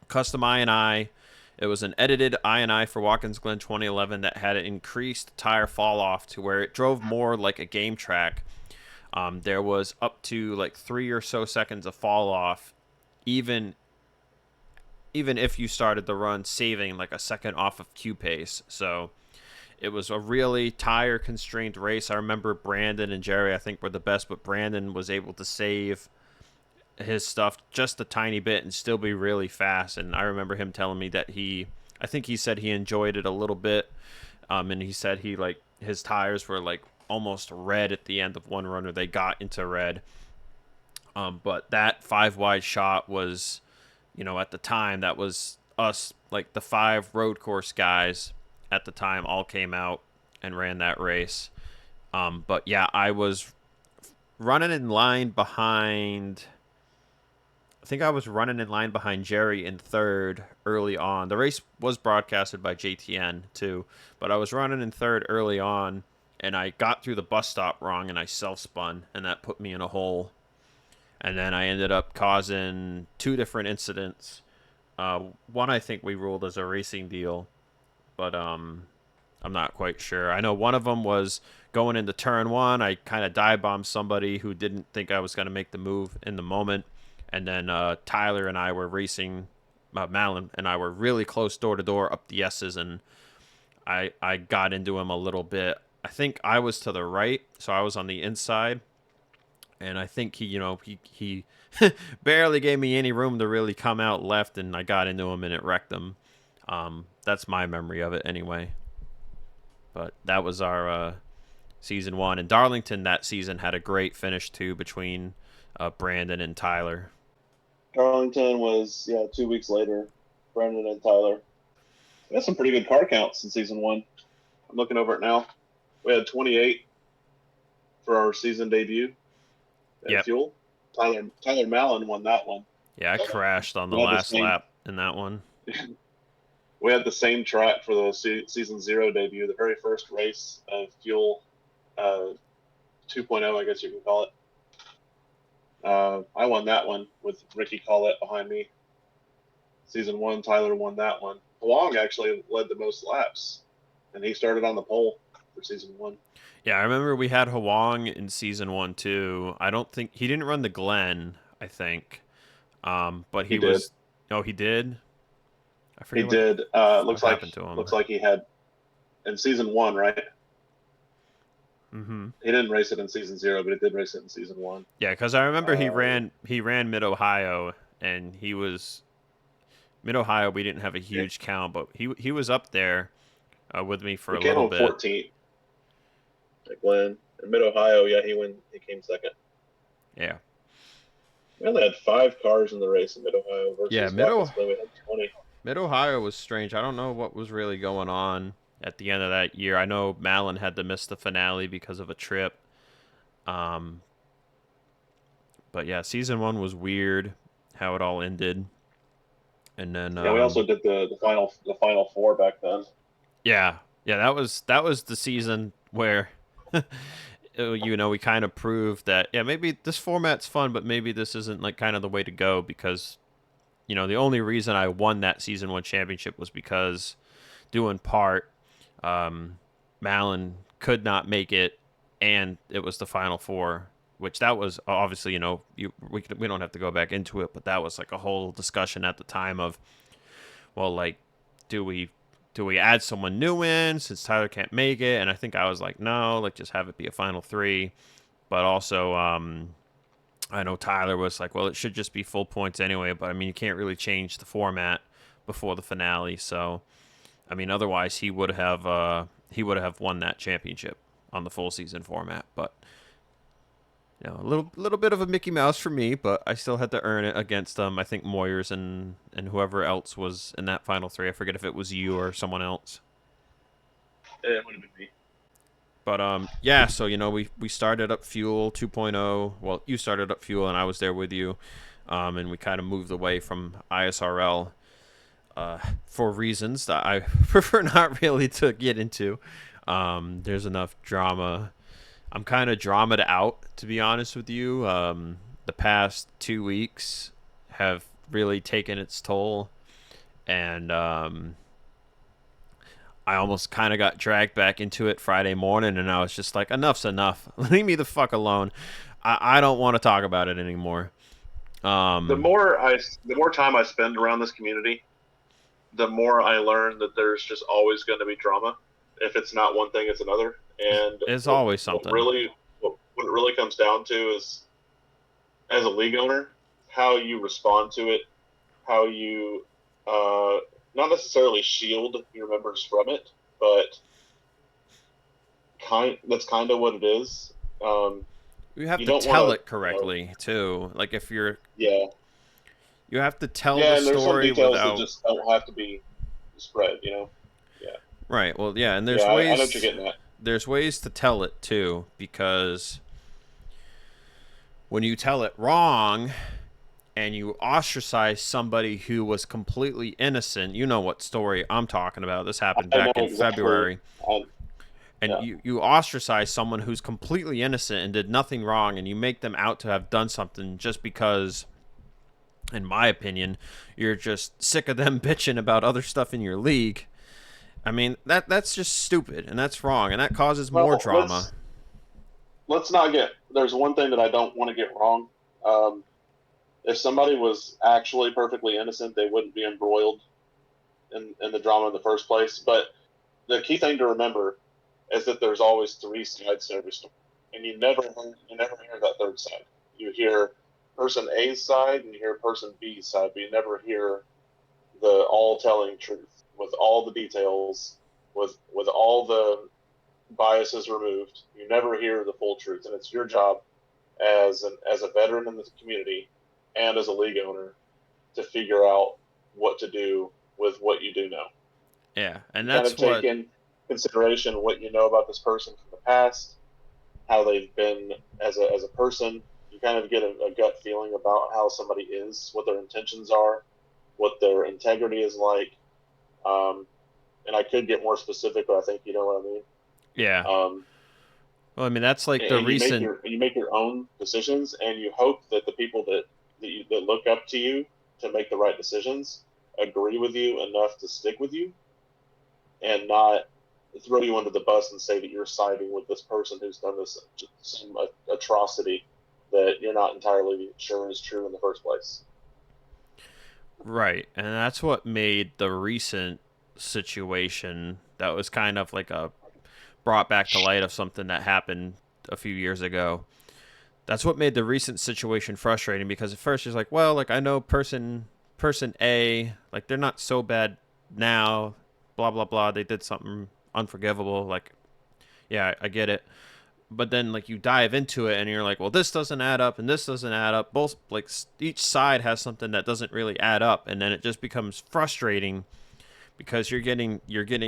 custom I&I. It was an edited I&I for Watkins Glen 2011 that had an increased tire fall off to where it drove more like a game track. There was up to like 3 or so seconds of fall off, even if you started the run saving like a second off of Q pace. So it was a really tire constrained race. I remember Brandon and Jerry, I think, were the best, but Brandon was able to save his stuff just a tiny bit and still be really fast. And I remember him telling me that I think he said he enjoyed it a little bit. And he said his tires were like almost red at the end of one run, or they got into red. But that 5-wide shot was, at the time, that was us, like the 5 road course guys at the time all came out and ran that race. But yeah, I was running in line behind. I think I was running in line behind Jerry in 3rd early on. The race was broadcasted by JTN too, but I was running in 3rd early on, and I got through the bus stop wrong, and I self-spun, and that put me in a hole. And then I ended up causing 2 different incidents. One I think we ruled as a racing deal, but I'm not quite sure. I know one of them was going into turn 1. I kind of dive-bombed somebody who didn't think I was going to make the move in the moment. And then Tyler and I were racing, Malin and I were really close door to door up the S's, and I got into him a little bit. I think I was to the right, so I was on the inside, and I think he barely gave me any room to really come out left, and I got into him and it wrecked him. That's my memory of it anyway. But that was our season 1. And Darlington that season had a great finish too between Brandon and Tyler. Darlington was 2 weeks later. Brandon and Tyler. We had some pretty good car counts in season 1. I'm looking over it now. We had 28 for our season debut at Fuel. Tyler Mallon won that one. Yeah, I crashed on the last lap in that one. We had the same track for the season 0 debut, the very first race of Fuel 2.0, I guess you can call it. I won that one with Ricky Collette behind me. Season 1, Tyler won that one. Long actually led the most laps, and he started on the pole for season 1. Yeah, I remember we had Huang in season 1 too. I don't think he didn't run the Glen, I think, but he was. Did. Oh, he did. I forget. He did. Looks like he had in season 1, right? Mm-hmm. He didn't race it in season 0, but he did race it in season 1. Yeah, because I remember he ran Mid Ohio, and he was Mid Ohio. We didn't have a huge count, but he was up there with me for a little bit. 14. At Glen in Mid Ohio, he came second. Yeah. We only had 5 cars in the race in Mid Ohio versus we had 20. Mid Ohio was strange. I don't know what was really going on at the end of that year. I know Mallon had to miss the finale because of a trip. But yeah, season 1 was weird how it all ended. And then we also did the final 4 back then. Yeah, that was the season where we kind of proved that maybe this format's fun, but maybe this isn't like kind of the way to go, because the only reason I won that season 1 championship was because, due in part, Mallon could not make it, and it was the final 4, which that was obviously, we don't have to go back into it, but that was like a whole discussion at the time of, well, like, do we add someone new in since Tyler can't make it? And I think I was like, no, like, just have it be a final 3. But also, I know Tyler was like, well, it should just be full points anyway. But I mean, you can't really change the format before the finale. So, I mean, otherwise he would have won that championship on the full season format. But a little bit of a Mickey Mouse for me, but I still had to earn it against I think Moyers and whoever else was in that final 3. I forget if it was you or someone else. It would have been me. But so we started up Fuel 2.0. Well, you started up Fuel and I was there with you, and we kind of moved away from ISRL for reasons that I prefer not really to get into. There's enough drama. I'm kind of dramaed out, to be honest with you. The past 2 weeks have really taken its toll, and I almost kind of got dragged back into it Friday morning, and I was just like, enough's enough. Leave me the fuck alone. I don't want to talk about it anymore. The more time I spend around this community, the more I learn that there's just always going to be drama. If it's not one thing, it's another. And it's always something. What it really comes down to is, as a league owner, how you respond to it, how you not necessarily shield your members from it, but that's kind of what it is. You have to tell it correctly too. Like if you're you have to tell the story there's some details without that just don't have to be spread. Right. Well, and there's ways. I know what you're getting at. There's ways to tell it too, because when you tell it wrong and you ostracize somebody who was completely innocent, you know what story I'm talking about. This happened back in February. And you ostracize someone who's completely innocent and did nothing wrong, and you make them out to have done something just because, in my opinion, you're just sick of them bitching about other stuff in your league. I mean, that's just stupid, and that's wrong, and that causes more drama. Let's not get... There's one thing that I don't want to get wrong. If somebody was actually perfectly innocent, they wouldn't be embroiled in the drama in the first place. But the key thing to remember is that there's always 3 sides to every story, and you never hear that third side. You hear person A's side, and you hear person B's side, but you never hear the all-telling truth, with all the details, with all the biases removed. You never hear the full truth, and it's your job as a veteran in the community and as a league owner to figure out what to do with what you do know. Yeah, and Kind that's of take what. in consideration what you know about this person from the past, how they've been as a person. You kind of get a gut feeling about how somebody is, what their intentions are, what their integrity is like. And I could get more specific, but I think you know what I mean. Yeah. Um, Well, I mean, that's like the and recent. you make your own decisions, and you hope that the people that look up to you to make the right decisions agree with you enough to stick with you, and not throw you under the bus and say that you're siding with this person who's done this some atrocity that you're not entirely sure is true in the first place. Right, and that's what made the recent situation that was kind of like a brought back to light of something that happened a few years ago. That's what made the recent situation frustrating, because at first you're like, well, like I know person A, like they're not so bad now, blah blah blah. They did something unforgivable. Like, yeah, I get it. But then like you dive into it and you're like, well, this doesn't add up and this doesn't add up. Both, like, each side has something that doesn't really add up, and then it just becomes frustrating because you're getting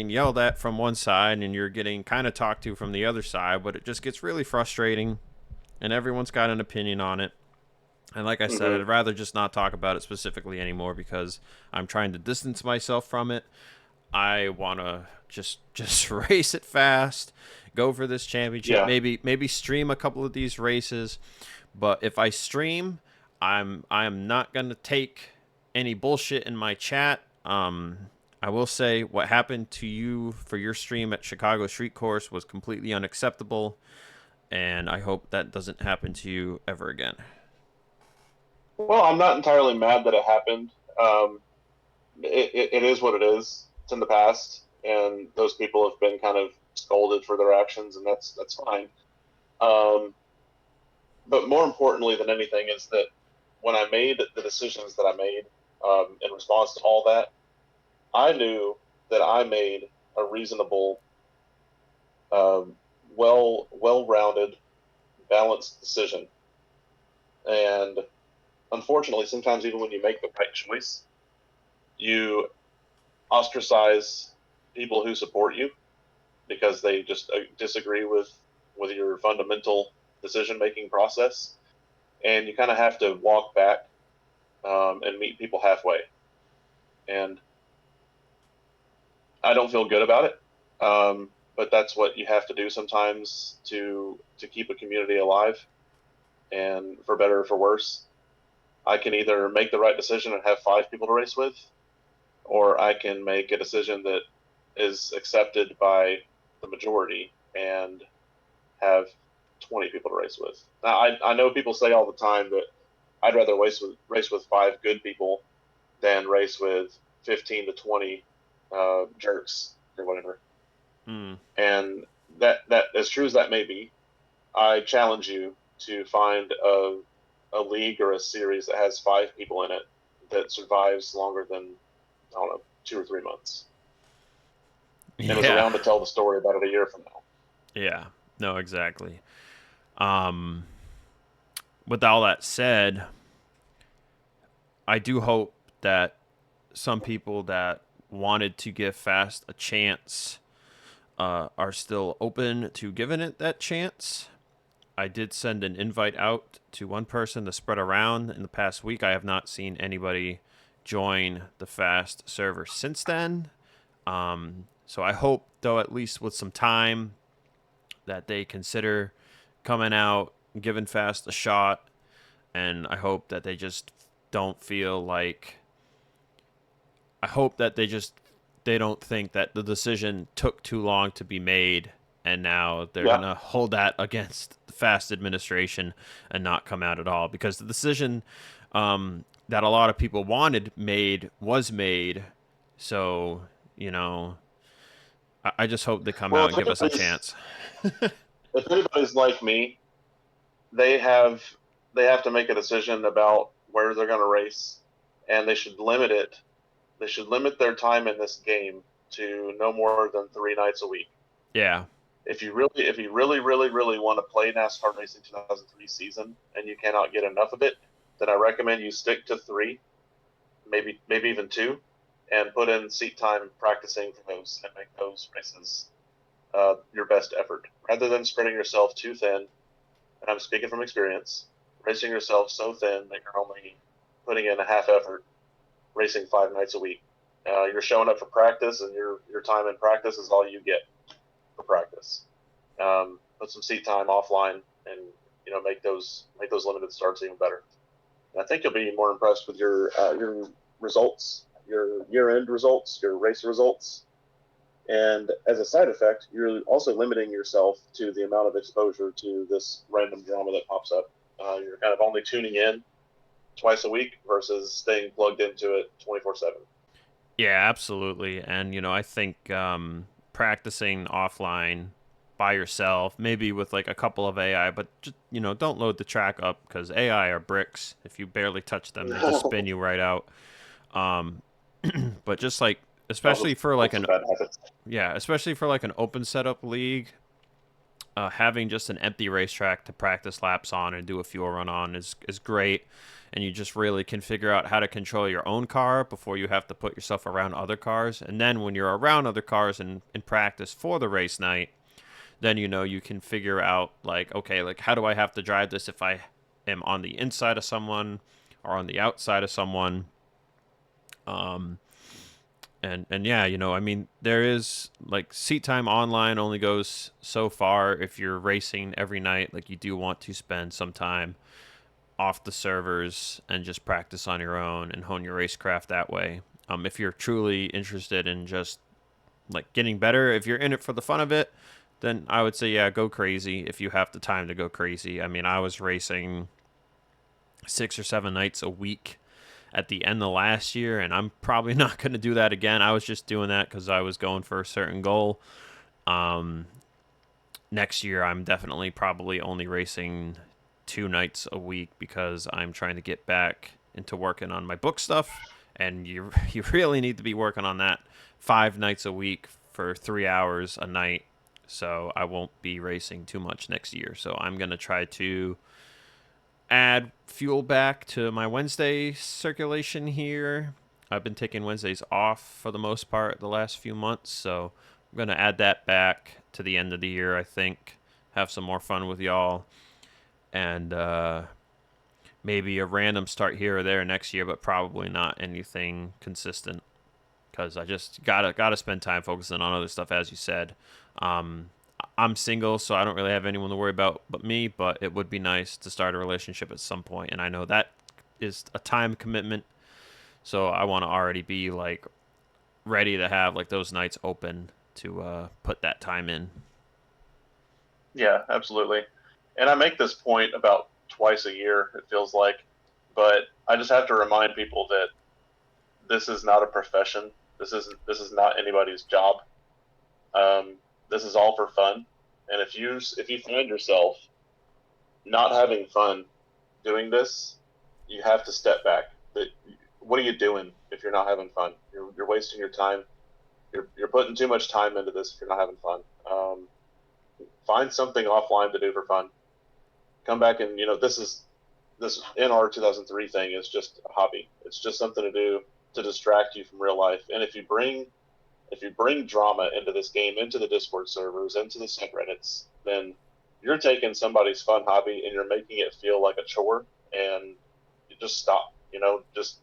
yelled at from one side and you're getting kind of talked to from the other side, but it just gets really frustrating, and everyone's got an opinion on it. And like I said, Mm-hmm. I'd rather just not talk about it specifically anymore because I'm trying to distance myself from it. I want to just race it fast, go for this championship, Yeah, maybe stream a couple of these races. But if I stream, I'm not going to take any bullshit in my chat. I will say what happened to you for your stream at Chicago Street Course was completely unacceptable, and I hope that doesn't happen to you ever again. well, I'm not entirely mad that it happened. Um, it is what it is. It's in the past, and those people have been kind of scolded for their actions, and that's fine. Um, but more importantly than anything is that when I made the decisions that I made in response to all that, I knew that I made a reasonable, um, well-rounded, balanced decision. And unfortunately, sometimes even when you make the right choice, you ostracize people who support you because they just disagree with your fundamental decision making process, and you kind of have to walk back and meet people halfway. And I don't feel good about it, but that's what you have to do sometimes to keep a community alive. And for better or for worse, I can either make the right decision and have 5 people to race with, or I can make a decision that is accepted by the majority and have 20 people to race with. Now, I know people say all the time that I'd rather race with 5 good people than race with 15 to 20 jerks or whatever. Mm. And that as true as that may be, I challenge you to find a league or a series that has 5 people in it that survives longer than, I don't know, 2 or 3 months, and is Yeah. around to tell the story about it a year from now. Yeah. No, exactly. Um, with all that said, I do hope that some people that wanted to give Fast a chance are still open to giving it that chance. I did send an invite out to one person to spread around in the past week. I have not seen anybody join the Fast server since then. So I hope, though, at least with some time, that they consider coming out, giving Fast a shot, and I hope that they just don't feel like. I hope that they don't think that the decision took too long to be made, and now they're Yeah. gonna hold that against the Fast administration and not come out at all, because the decision that a lot of people wanted made was made. So I just hope they come Well, out and give us a chance. if anybody's like me, they have they have to make a decision about where they're going to race, and they should limit it They should limit their time in this game to no more than 3 nights a week. Yeah. If you really want to play NASCAR Racing 2003 season and you cannot get enough of it, then I recommend you stick to 3, maybe even 2, and put in seat time practicing for those and make those races your best effort, rather than spreading yourself too thin. And I'm speaking from experience, racing yourself so thin that you're only putting in a half effort, racing 5 nights a week. You're showing up for practice, and your time in practice is all you get for practice. Put some seat time offline, and make those limited starts even better. And I think you'll be more impressed with your results, your year-end results, your race results. And as a side effect, you're also limiting yourself to the amount of exposure to this random drama that pops up. You're kind of only tuning in twice a week versus staying plugged into it 24/7. Yeah, absolutely. And, I think practicing offline by yourself, maybe with like a couple of AI, but just, don't load the track up, because AI are bricks. If you barely touch them, they just spin you right out. But just like, especially for like especially for like an open setup league, having just an empty racetrack to practice laps on and do a fuel run on is great. And you just really can figure out how to control your own car before you have to put yourself around other cars. And then when you're around other cars in practice for the race night, then you can figure out like, okay, like how do I have to drive this if I am on the inside of someone or on the outside of someone. And yeah, I mean, there is like seat time online only goes so far. If you're racing every night, like you do want to spend some time off the servers and just practice on your own and hone your racecraft that way. If you're truly interested in just like getting better, if you're in it for the fun of it, then I would say, yeah, go crazy if you have the time to go crazy. I mean, I was racing 6 or 7 nights a week at the end of last year, and I'm probably not going to do that again. I was just doing that because I was going for a certain goal. Next year, I'm definitely probably only racing 2 nights a week, because I'm trying to get back into working on my book stuff, and you really need to be working on that 5 nights a week for 3 hours a night. So I won't be racing too much next year. So I'm going to try to add fuel back to my Wednesday circulation here. I've been taking Wednesdays off for the most part the last few months, so I'm going to add that back to the end of the year, I think. Have some more fun with y'all. And maybe a random start here or there next year, but probably not anything consistent, because I just gotta spend time focusing on other stuff, as you said. I'm single, so I don't really have anyone to worry about but me, but it would be nice to start a relationship at some point, and I know that is a time commitment, so I want to already be like ready to have like those nights open to put that time in. Yeah, absolutely. And I make this point about twice a year, it feels like, but I just have to remind people that this is not a profession. This is not anybody's job. This is all for fun. And if you find yourself not having fun doing this, you have to step back. What are you doing if you're not having fun? You're wasting your time. You're putting too much time into this if you're not having fun. Find something offline to do for fun. Come back and this NR 2003 thing is just a hobby. It's just something to do to distract you from real life. And if you bring drama into this game, into the Discord servers, into the subreddits, then you're taking somebody's fun hobby and you're making it feel like a chore. And you just stop. Just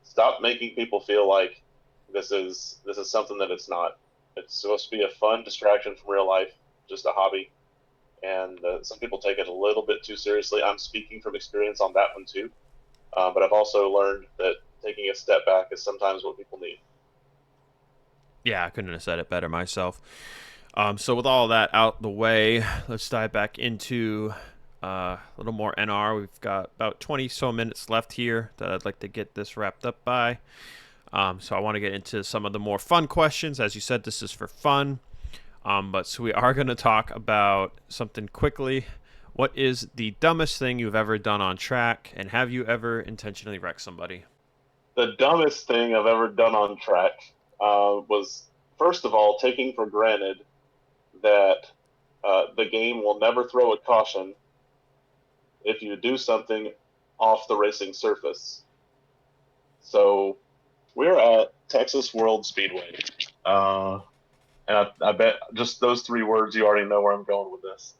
stop making people feel like this is something that it's not. It's supposed to be a fun distraction from real life, just a hobby. And some people take it a little bit too seriously. I'm speaking from experience on that one too. But I've also learned that taking a step back is sometimes what people need. Yeah, I couldn't have said it better myself. So with all that out the way, let's dive back into a little more NR. We've got about 20 so minutes left here that I'd like to get this wrapped up by. So I want to get into some of the more fun questions. As you said, this is for fun. So we are going to talk about something quickly. What is the dumbest thing you've ever done on track, and have you ever intentionally wrecked somebody? The dumbest thing I've ever done on track was, first of all, taking for granted that the game will never throw a caution if you do something off the racing surface. So we're at Texas World Speedway. And I bet just those 3 words, you already know where I'm going with this.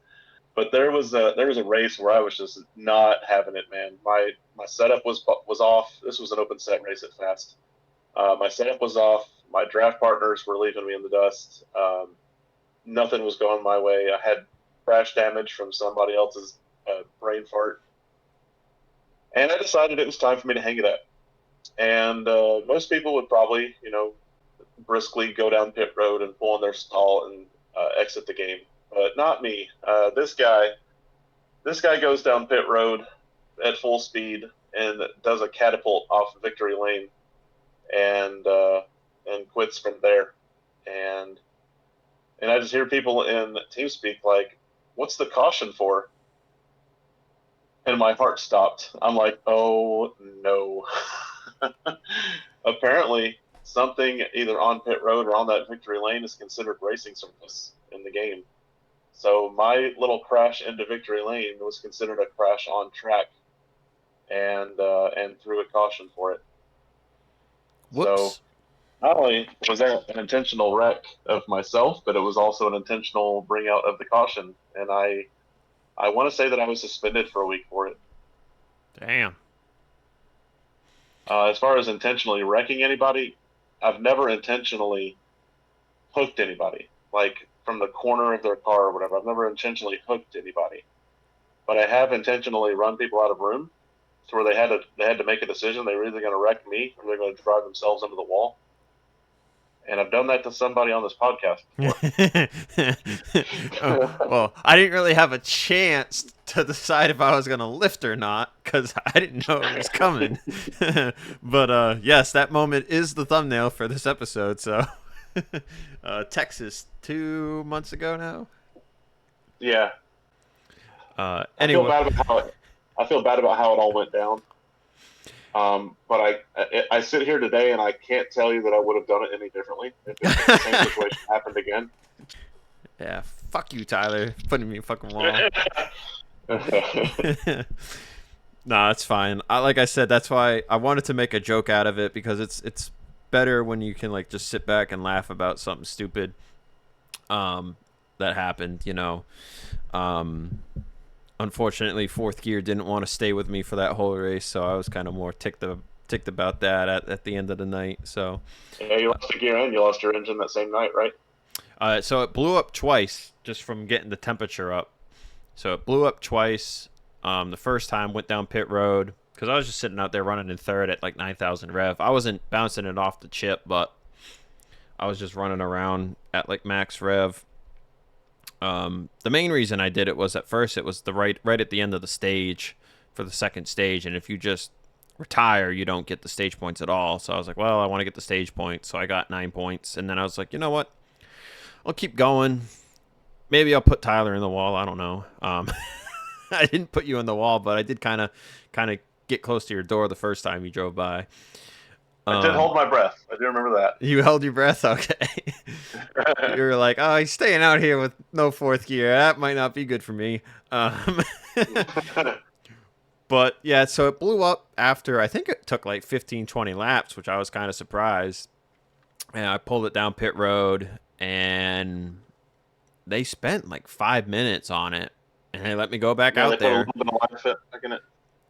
But there was a race where I was just not having it, man. My setup was off. This was an open set race at Fast. My setup was off. My draft partners were leaving me in the dust. Nothing was going my way. I had crash damage from somebody else's brain fart, and I decided it was time for me to hang it up. And most people would probably, briskly go down pit road and pull in their stall and exit the game, but not me. This guy goes down pit road at full speed and does a catapult off victory lane, and quits from there. And I just hear people in TeamSpeak like, "What's the caution for?" And my heart stopped. I'm like, "Oh no!" Apparently, something either on pit road or on that victory lane is considered racing surface in the game. So my little crash into victory lane was considered a crash on track, and threw a caution for it. Whoops. So not only was that an intentional wreck of myself, but it was also an intentional bring out of the caution. And I want to say that I was suspended for a week for it. Damn. As far as intentionally wrecking anybody, I've never intentionally hooked anybody, like from the corner of their car or whatever. I've never intentionally hooked anybody, but I have intentionally run people out of room to where they had to make a decision. They were either going to wreck me or they're going to drive themselves into the wall. And I've done that to somebody on this podcast before. Well, I didn't really have a chance to decide if I was going to lift or not because I didn't know it was coming. But yes, that moment is the thumbnail for this episode. So Texas 2 months ago now. Yeah. Anyway, I feel bad about how it all went down. But I sit here today and I can't tell you that I would have done it any differently if the same situation happened again. Yeah, fuck you, Tyler, putting me in fucking wall. Nah, it's fine. Like I said, that's why I wanted to make a joke out of it, because it's better when you can like just sit back and laugh about something stupid that happened, Unfortunately, Fourth Gear didn't want to stay with me for that whole race, so I was kind of more ticked about that at the end of the night. So yeah, you lost the gear and you lost your engine that same night, right? So it blew up twice just from getting the temperature up. So it blew up twice. The first time went down pit road because I was just sitting out there running in third at like 9,000 rev. I wasn't bouncing it off the chip, but I was just running around at like max rev. The main reason I did it was at first it was the right at the end of the stage for the second stage, and if you just retire, you don't get the stage points at all. So I was like, well, I want to get the stage points, so I got 9 points, and then I was like, you know what? I'll keep going. Maybe I'll put Tyler in the wall. I don't know. I didn't put you in the wall, but I did kind of get close to your door the first time you drove by. I did hold my breath. I do remember that. You held your breath? Okay. You were like, oh, he's staying out here with no fourth gear. That might not be good for me. But, yeah, so it blew up after, I think it took like 15, 20 laps, which I was kind of surprised. And I pulled it down pit road, and they spent like 5 minutes on it. And they let me go back out there.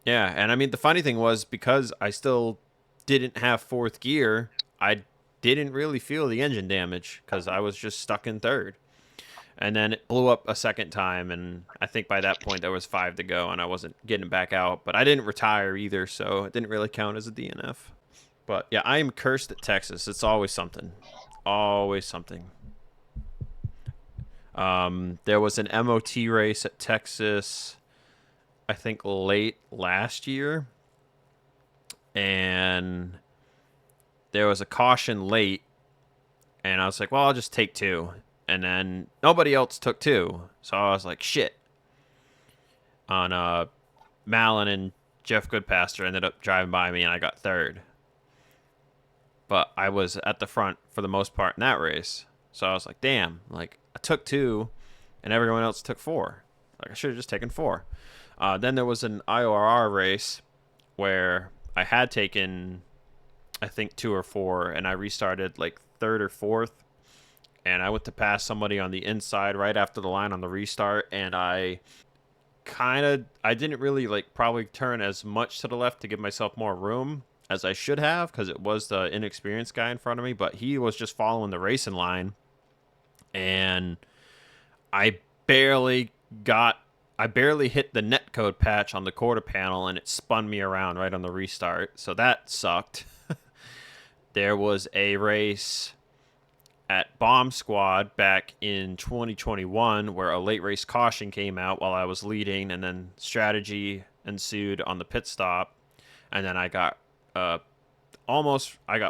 Yeah, and I mean, the funny thing was, because I still didn't have fourth gear, I didn't really feel the engine damage because I was just stuck in third. And then it blew up a second time, and I think by that point there was 5 to go, and I wasn't getting back out. But I didn't retire either, so it didn't really count as a DNF. But yeah, I am cursed at Texas. It's always something. Always something. There was an MOT race at Texas, I think late last year, and there was a caution late, and I was like, well, I'll just take 2. And then nobody else took 2, so I was like, shit. On Malin and Jeff Goodpaster ended up driving by me, and I got third. but I was at the front for the most part in that race. So I was like, damn, like I took 2 and everyone else took 4. Like I should have just taken 4. Then there was an IORR race where I had taken, I think, 2 or 4, and I restarted like 3rd or 4th. And I went to pass somebody on the inside right after the line on the restart, and I didn't really like probably turn as much to the left to give myself more room as I should have, because it was the inexperienced guy in front of me, but he was just following the racing line, and I barely hit the netcode patch on the quarter panel, and it spun me around right on the restart, so that sucked. There was a race at Bomb Squad back in 2021 where a late race caution came out while I was leading, and then strategy ensued on the pit stop, and then I got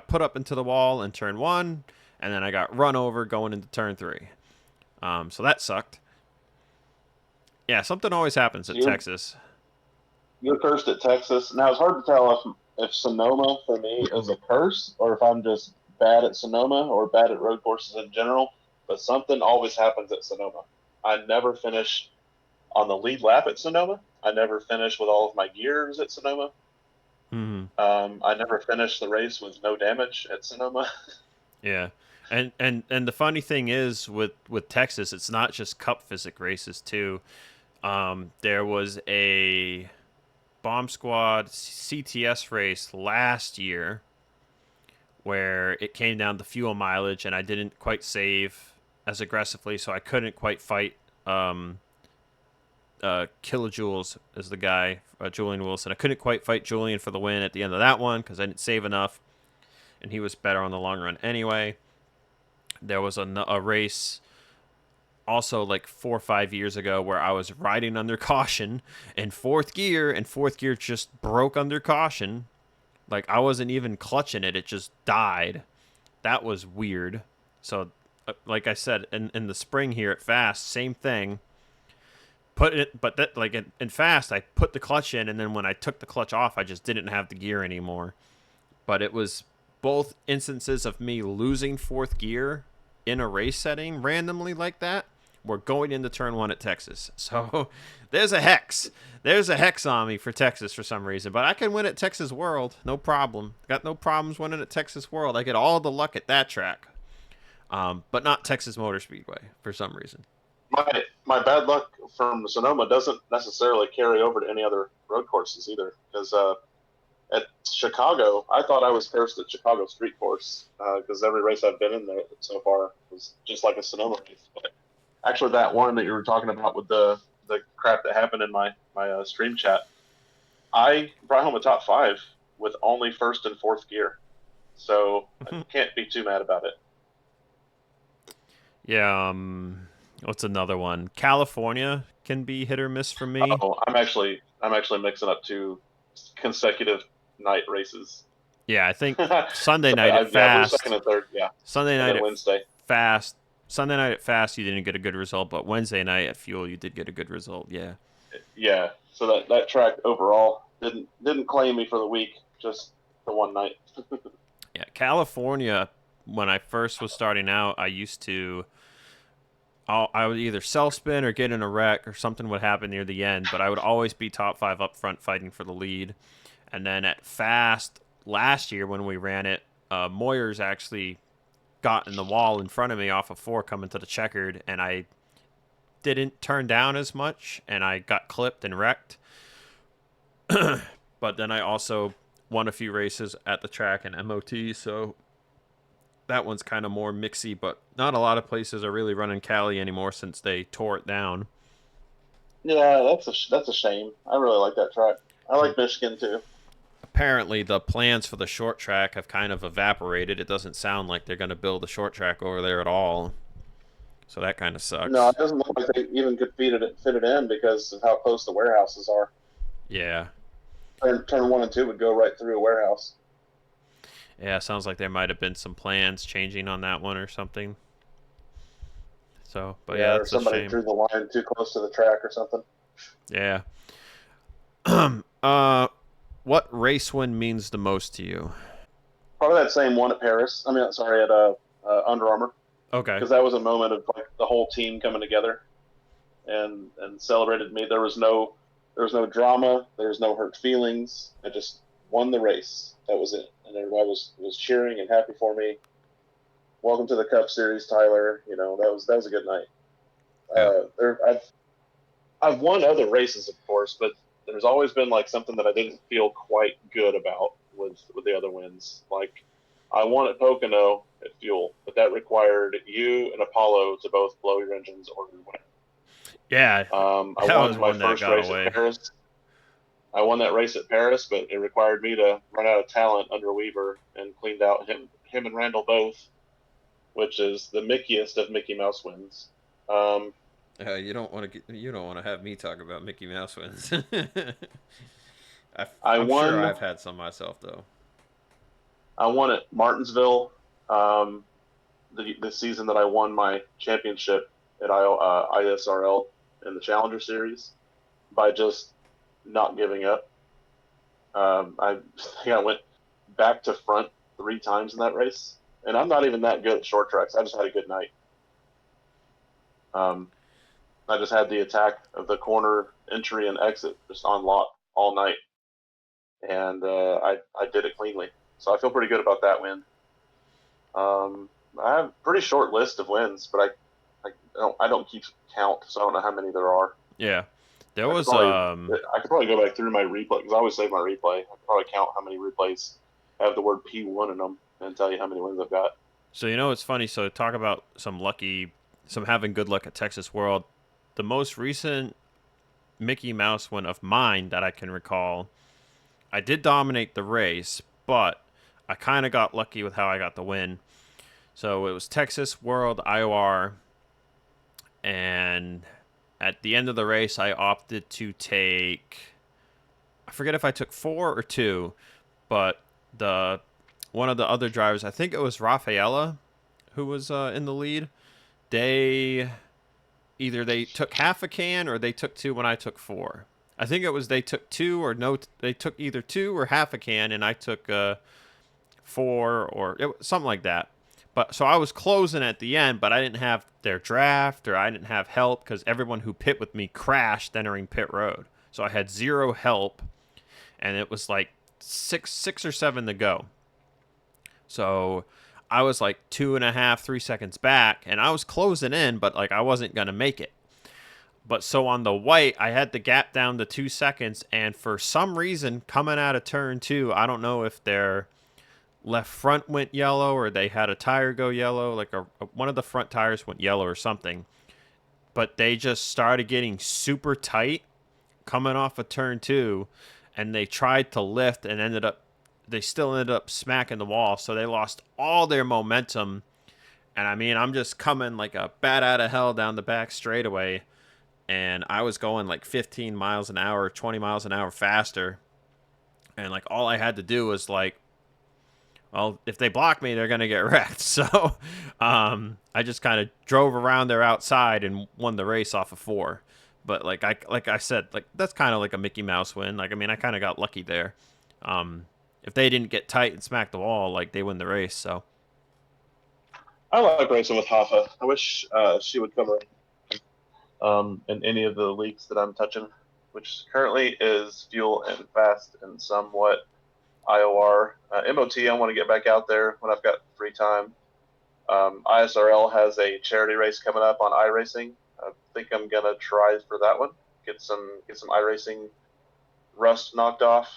put up into the wall in turn 1, and then I got run over going into turn 3. So that sucked. Yeah, something always happens at Texas. You're cursed at Texas. Now it's hard to tell if Sonoma for me is a curse or if I'm just bad at Sonoma or bad at road courses in general, but something always happens at Sonoma. I never finish on the lead lap at Sonoma. I never finish with all of my gears at Sonoma. Mm-hmm. I never finish the race with no damage at Sonoma. Yeah. And the funny thing is with Texas, it's not just Cup Physic races too. There was a Bomb Squad CTS race last year where it came down to fuel mileage, and I didn't quite save as aggressively, so I couldn't quite fight Kilojoules is the guy, Julian Wilson. I couldn't quite fight Julian for the win at the end of that one because I didn't save enough, and he was better on the long run anyway. There was a race also like 4 or 5 years ago where I was riding under caution in 4th gear, and 4th gear just broke under caution. Like, I wasn't even clutching it. It just died. That was weird. So, like I said, in the spring here at Fast, same thing. In Fast, I put the clutch in, and then when I took the clutch off, I just didn't have the gear anymore. But it was both instances of me losing 4th gear in a race setting randomly like that. We're going into turn 1 at Texas. So there's a hex. There's a hex on me for Texas for some reason. But I can win at Texas World. No problem. Got no problems winning at Texas World. I get all the luck at that track. But not Texas Motor Speedway for some reason. My bad luck from Sonoma doesn't necessarily carry over to any other road courses either. Because at Chicago, I thought I was cursed at Chicago Street Course. Because every race I've been in there so far was just like a Sonoma race. But actually, that one that you were talking about with the crap that happened in my stream chat, I brought home a top 5 with only 1st and 4th gear. So I can't be too mad about it. Yeah, what's another one? California can be hit or miss for me. Oh, I'm actually mixing up 2 consecutive night races. Yeah, I think Sunday night at Fast. Yeah, 2nd and 3rd, yeah. Sunday night at Wednesday. Fast. Sunday night at Fast, you didn't get a good result, but Wednesday night at Fuel, you did get a good result. Yeah. Yeah. So that track overall didn't claim me for the week, just the one night. Yeah, California. When I first was starting out, I would either self-spin or get in a wreck, or something would happen near the end, but I would always be top 5 up front fighting for the lead. And then at Fast last year when we ran it, Moyers actually got in the wall in front of me off of 4 coming to the checkered, and I didn't turn down as much, and I got clipped and wrecked. But then I also won a few races at the track and MOT, so that one's kind of more mixy, but not a lot of places are really running Cali anymore since they tore it down. Yeah, that's a shame. I really like that track. I like Michigan too. Apparently the plans for the short track have kind of evaporated. It doesn't sound like they're going to build a short track over there at all. So that kind of sucks. No, it doesn't look like they even could fit it in because of how close the warehouses are. Yeah. Turn 1 and 2 would go right through a warehouse. Yeah, sounds like there might have been some plans changing on that one or something. So, but yeah, that's or somebody a shame. drew the line too close to the track or something. Yeah. What race win means the most to you? probably that same one at Paris. I mean, sorry, at Under Armour, Okay. because that was a moment of like the whole team coming together and celebrated me. There was no drama. There was no hurt feelings. I just won the race. That was it, and everybody was cheering and happy for me. Welcome to the Cup Series, Tyler. That was a good night. Yeah. I've won other races, of course, but there's always been like something that I didn't feel quite good about with the other wins. Like I won at Pocono at Fuel, but that required you and Apollo to both blow your engines or you win. Yeah. I That was won my one that first got race away. at Paris. I won that race at Paris, but it required me to run out of talent under Weaver and cleaned out him and Randall both, which is the Mickiest of Mickey Mouse wins. You don't want to have me talk about Mickey Mouse wins. I I'm sure won. I've had some myself though. I won at Martinsville um, the season that I won my championship at ISRL in the Challenger Series by just not giving up. I think I went back to front 3 times in that race, and I'm not even that good at short tracks. I just had a good night. I just had the attack of the corner entry and exit just on lock all night, and I did it cleanly. So I feel pretty good about that win. I have a pretty short list of wins, but I don't keep count, so I don't know how many there are. Yeah. There I could was probably go back through my replay because I always save my replay. I could probably count how many replays have the word P1 in them and tell you how many wins I've got. So it's funny. So talk about some having good luck at Texas World. The most recent Mickey Mouse one of mine that I can recall, I did dominate the race, but I kind of got lucky with how I got the win. So it was Texas World IOR, and at the end of the race, I opted to take, I forget if I took 4 or 2, but one of the other drivers, I think it was Rafaela, who was in the lead. Either they took half a can or they took 2 when I took 4. I think it was they took 2 or no, they took either 2 or half a can, and I took 4 or something like that. But so I was closing at the end, but I didn't have their draft or I didn't have help because everyone who pit with me crashed entering pit road. So I had 0 help, and it was like six or 7 to go. So I was like 2.5, 3 seconds back, and I was closing in, but like I wasn't gonna make it. But so on the white, I had the gap down to 2 seconds, and for some reason, coming out of turn 2, I don't know if their left front went yellow or they had a tire go yellow, like one of the front tires went yellow or something. But they just started getting super tight coming off of turn 2, and they tried to lift and they still ended up smacking the wall, so they lost all their momentum. And I mean, I'm just coming like a bat out of hell down the back straightaway, and I was going like 15 miles an hour, 20 miles an hour faster. And like all I had to do was like, well, if they block me, they're going to get wrecked. So I just kind of drove around there outside and won the race off of 4. But like I said, like that's kind of like a Mickey Mouse win. Like, I mean, I kind of got lucky there. If they didn't get tight and smack the wall, like they win the race. So I like racing with Hoffa. I wish she would come around in any of the leagues that I'm touching, which currently is Fuel and Fast and somewhat IOR. MOT, I want to get back out there when I've got free time. ISRL has a charity race coming up on iRacing. I think I'm gonna try for that one. Get some iRacing rust knocked off.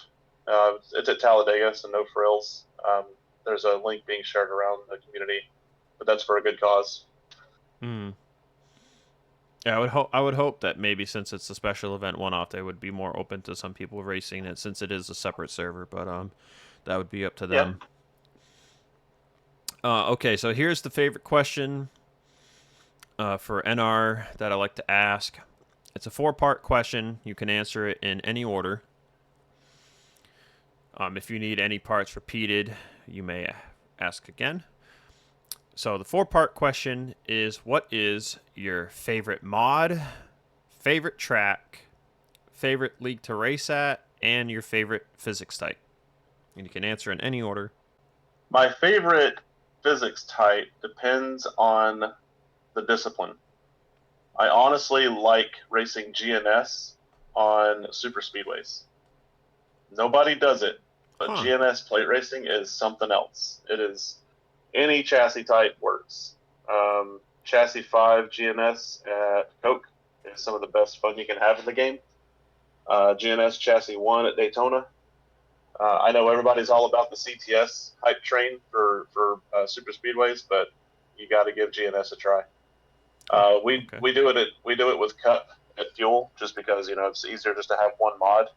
It's at Talladega, so no frills. There's a link being shared around the community, but that's for a good cause. Yeah, I would hope that maybe since it's a special event one-off, they would be more open to some people racing it since it is a separate server. But that would be up to them. Yeah. Okay, so here's the favorite question for NR that I like to ask. It's a 4-part question. You can answer it in any order. If you need any parts repeated, you may ask again. So the 4-part question is, what is your favorite mod, favorite track, favorite league to race at, and your favorite physics type? And you can answer in any order. My favorite physics type depends on the discipline. I honestly like racing GNS on super speedways. Nobody does it, but Huh. GNS plate racing is something else. It is any chassis type works. Chassis 5 GNS at Coke is some of the best fun you can have in the game. GNS Chassis 1 at Daytona. I know everybody's all about the CTS hype train for super speedways, but you got to give GNS a try. Okay. We do it with Cup at Fuel just because it's easier just to have one mod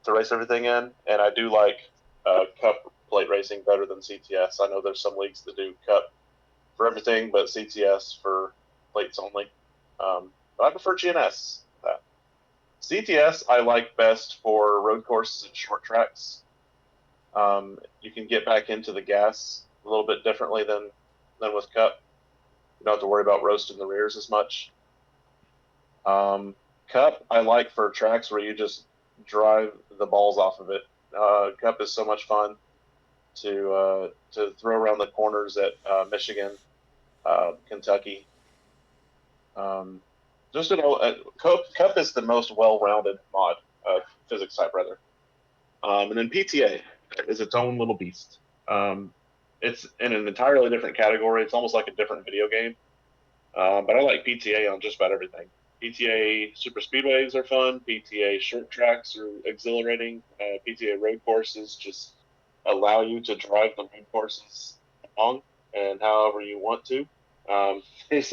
to race everything in, and I do like Cup plate racing better than CTS. I know there's some leagues that do Cup for everything, but CTS for plates only. But I prefer GNS. CTS I like best for road courses and short tracks. You can get back into the gas a little bit differently than with Cup. You don't have to worry about roasting the rears as much. Cup I like for tracks where you just drive the balls off of it. Cup is so much fun to throw around the corners at Michigan, Kentucky. Cup is the most well-rounded mod, physics type rather. And then PTA is its own little beast. It's in an entirely different category. It's almost like a different video game. But I like PTA on just about everything. PTA super speedways are fun. PTA short tracks are exhilarating. PTA road courses just allow you to drive the road courses along and however you want to. There's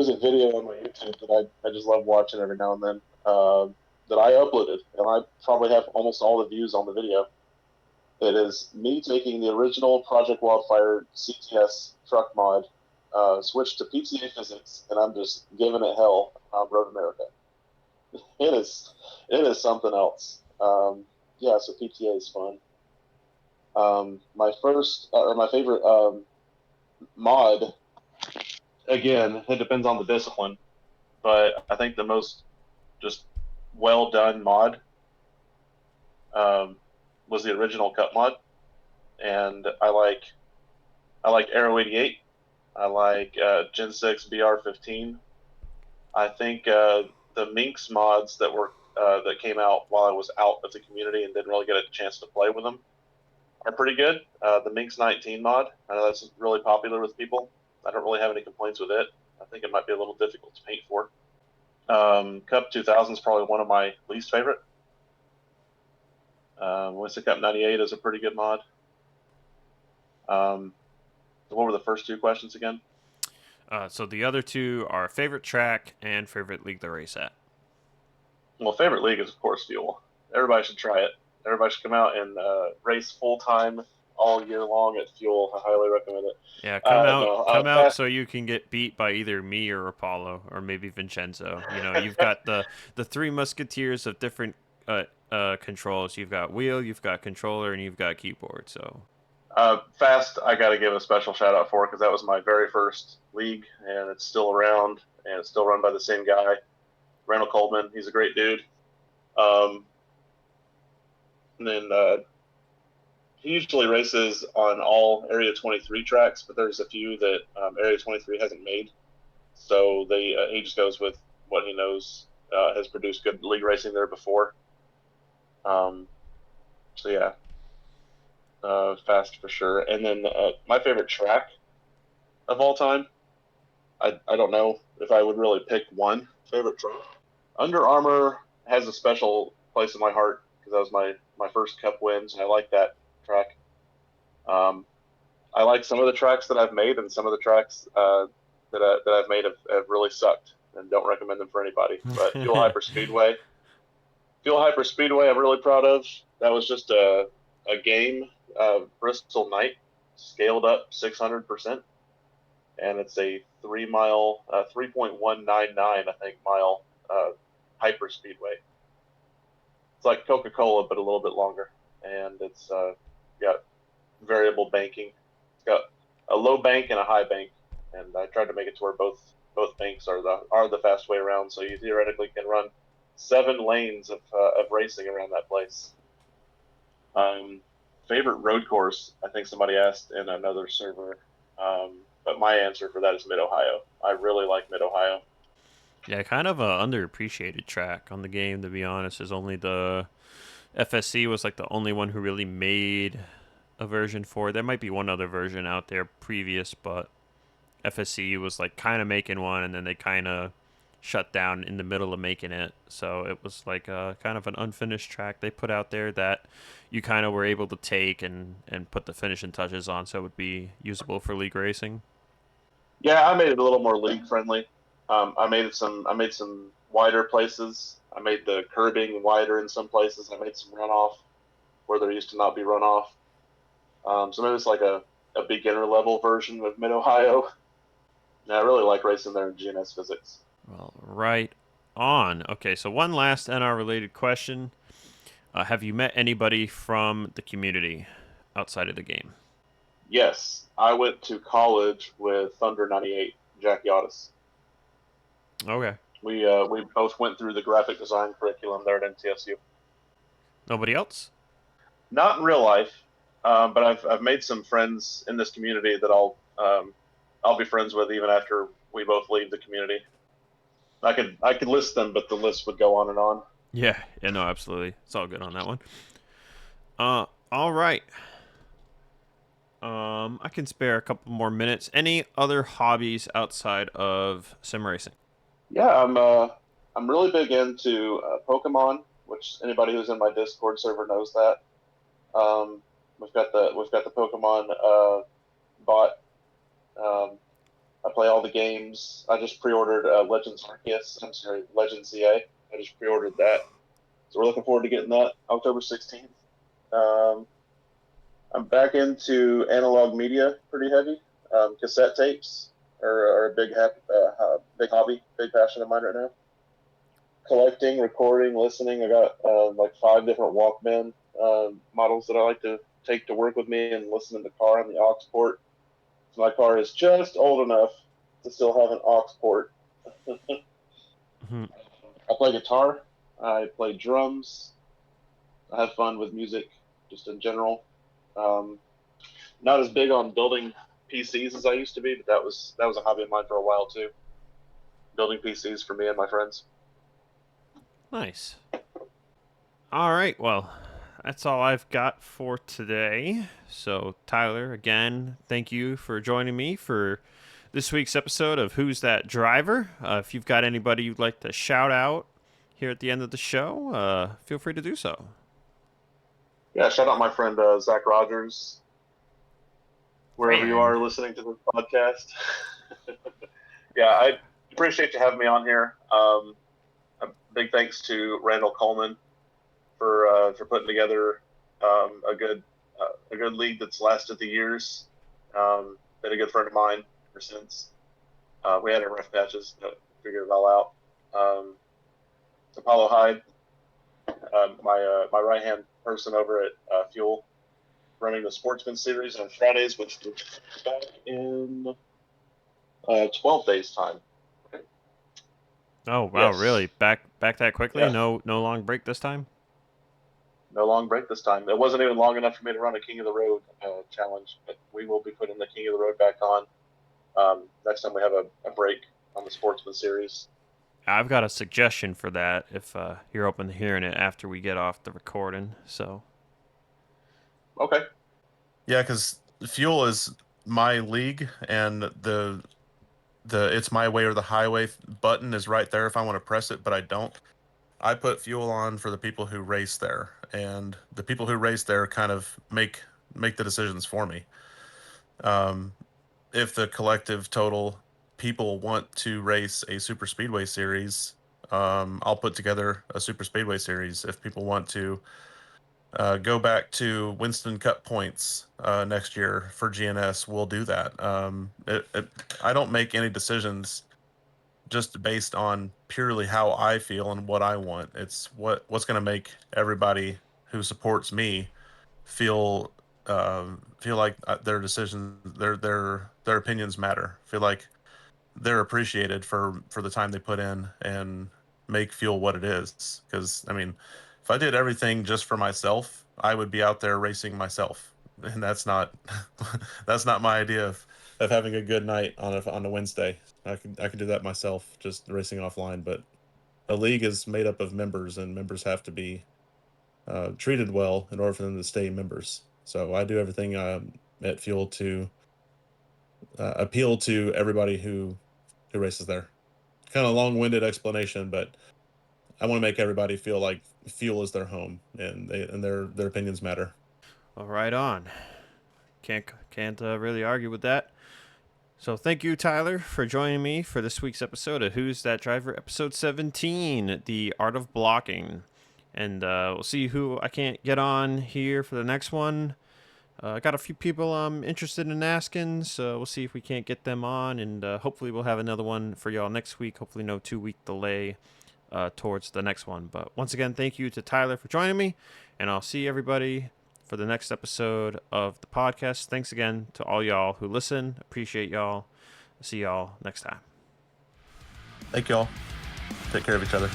a video on my YouTube that I just love watching every now and then that I uploaded, and I probably have almost all the views on the video. It is me taking the original Project Wildfire CTS truck mod, switched to PTA physics, and I'm just giving it hell on Road America. It is something else. So PTA is fun. My favorite mod, again, it depends on the discipline, but I think the most just well done mod was the original Cup mod, and I like Aero 88. I like Gen 6 BR15. I think the Minx mods that came out while I was out of the community and didn't really get a chance to play with them are pretty good. The Minx 19 mod, I know that's really popular with people. I don't really have any complaints with it. I think it might be a little difficult to paint for. Cup 2000 is probably one of my least favorite. Winston Cup 98 is a pretty good mod. What were the first two questions again? So the other two are favorite track and favorite league to race at. Well, favorite league is, of course, Fuel. Everybody should try it. Everybody should come out and race full-time all year long at Fuel. I highly recommend it. Yeah, come out so you can get beat by either me or Apollo or maybe Vincenzo. You've got the three musketeers of different controls. You've got wheel, you've got controller, and you've got keyboard. So Fast, I got to give a special shout out for because that was my very first league, and it's still around, and it's still run by the same guy, Randall Coleman. He's a great dude. And then he usually races on all Area 23 tracks, but there's a few that Area 23 hasn't made. So he just goes with what he knows has produced good league racing there before. Fast for sure. And then my favorite track of all time, I don't know if I would really pick one favorite track. Under Armour has a special place in my heart because that was my first Cup wins, and I like that track. I like some of the tracks that I've made, and some of the tracks that I've made have really sucked, and don't recommend them for anybody. But Fuel Hyper Speedway, I'm really proud of. That was just a game, Bristol Night, scaled up 600%, and it's a 3.199 I think mile hyper speedway. It's like Coca-Cola but a little bit longer, and it's got variable banking. It's got a low bank and a high bank, and I tried to make it to where both banks are the fast way around, so you theoretically can run 7 lanes of racing around that place. Favorite road course, I think somebody asked in another server. But my answer for that is Mid Ohio. I really like Mid Ohio. Yeah, kind of a underappreciated track on the game, to be honest. Is only the FSC was like the only one who really made a version for it. There might be one other version out there previous, but FSC was like kind of making one, and then they kind of shut down in the middle of making it. So it was like a kind of an unfinished track they put out there that you kind of were able to take and put the finishing touches on, so it would be usable for league racing. Yeah, I made it a little more league friendly. I made some wider places. I made the curbing wider in some places. I made some runoff where there used to not be runoff. So maybe it's like a beginner level version of Mid Ohio. Yeah, I really like racing there in GNS physics. Well, right on. Okay, so one last NR related question. Have you met anybody from the community outside of the game? Yes, I went to college with Thunder 98, Jack Yachtis. Okay. We both went through the graphic design curriculum there at NTSU. Nobody else? Not in real life, but I've made some friends in this community that I'll be friends with even after we both leave the community. I could list them, but the list would go on and on. Yeah, no, absolutely. It's all good on that one. All right. I can spare a couple more minutes. Any other hobbies outside of sim racing? Yeah, I'm really big into Pokemon, which anybody who's in my Discord server knows that. We've got the Pokemon bot. Um, I play all the games. I just pre-ordered Legends Arceus. I'm sorry, Legends CA. I just pre-ordered that, so we're looking forward to getting that October 16th. Um, I'm back into analog media pretty heavy. Cassette tapes are a big hobby, big passion of mine right now. Collecting, recording, listening. I got like 5 different Walkman models that I like to take to work with me and listen in the car on the aux port. So my car is just old enough to still have an aux port. Mhm. I play guitar. I play drums. I have fun with music, just in general. Um, Not as big on building PCs as I used to be, but that was a hobby of mine for a while too. Building PCs for me and my friends. Nice. All right. Well, that's all I've got for today. So, Tyler, again, thank you for joining me for this week's episode of Who's That Driver. If you've got anybody you'd like to shout out here at the end of the show, feel free to do so. Yeah, shout out my friend Zach Rogers, wherever you are listening to this podcast. Yeah, I appreciate you having me on here. A big thanks to Randall Coleman for putting together a good league that's lasted the years. Been a good friend of mine ever since. We had our rough patches, but figured it all out. Apollo Hyde, my right hand person over at Fuel, running the Sportsman Series on Fridays, which is back in 12 days time. Oh wow, Yes. really? Back that quickly? Yeah. No long break this time? No long break this time. It wasn't even long enough for me to run a King of the Road challenge, but we will be putting the King of the Road back on next time we have a break on the Sportsman Series. I've got a suggestion for that if you're open to hearing it after we get off the recording. So, Okay. Yeah, because Fuel is my league, and the it's my way or the highway button is right there if I want to press it, but I don't. I put Fuel on for the people who race there, and the people who race there kind of make the decisions for me. If the collective total people want to race a super speedway series, I'll put together a super speedway series. If people want to go back to Winston Cup points next year for GNS, we'll do that. I don't make any decisions just based on purely how I feel and what I want. It's what's going to make everybody who supports me feel like their decisions, their opinions matter. Feel like they're appreciated for the time they put in and make Fuel what it is. Because I mean, if I did everything just for myself, I would be out there racing myself, and that's not that's not my idea of having a good night on a Wednesday. I could do that myself, just racing offline. But a league is made up of members, and members have to be treated well in order for them to stay members. So I do everything at Fuel to appeal to everybody who races there. Kind of long-winded explanation, but I want to make everybody feel like Fuel is their home, and their opinions matter. Well, right on. Can't really argue with that. So thank you, Tyler, for joining me for this week's episode of Who's That Driver, episode 17, The Art of Blocking. And we'll see who I can't get on here for the next one. I got a few people I'm interested in asking, so we'll see if we can't get them on, and hopefully we'll have another one for y'all next week. Hopefully no 2-week delay towards the next one. But once again, thank you to Tyler for joining me, and I'll see everybody for the next episode of the podcast. Thanks again to all y'all who listen. Appreciate y'all. See y'all next time. Thank y'all. Take care of each other.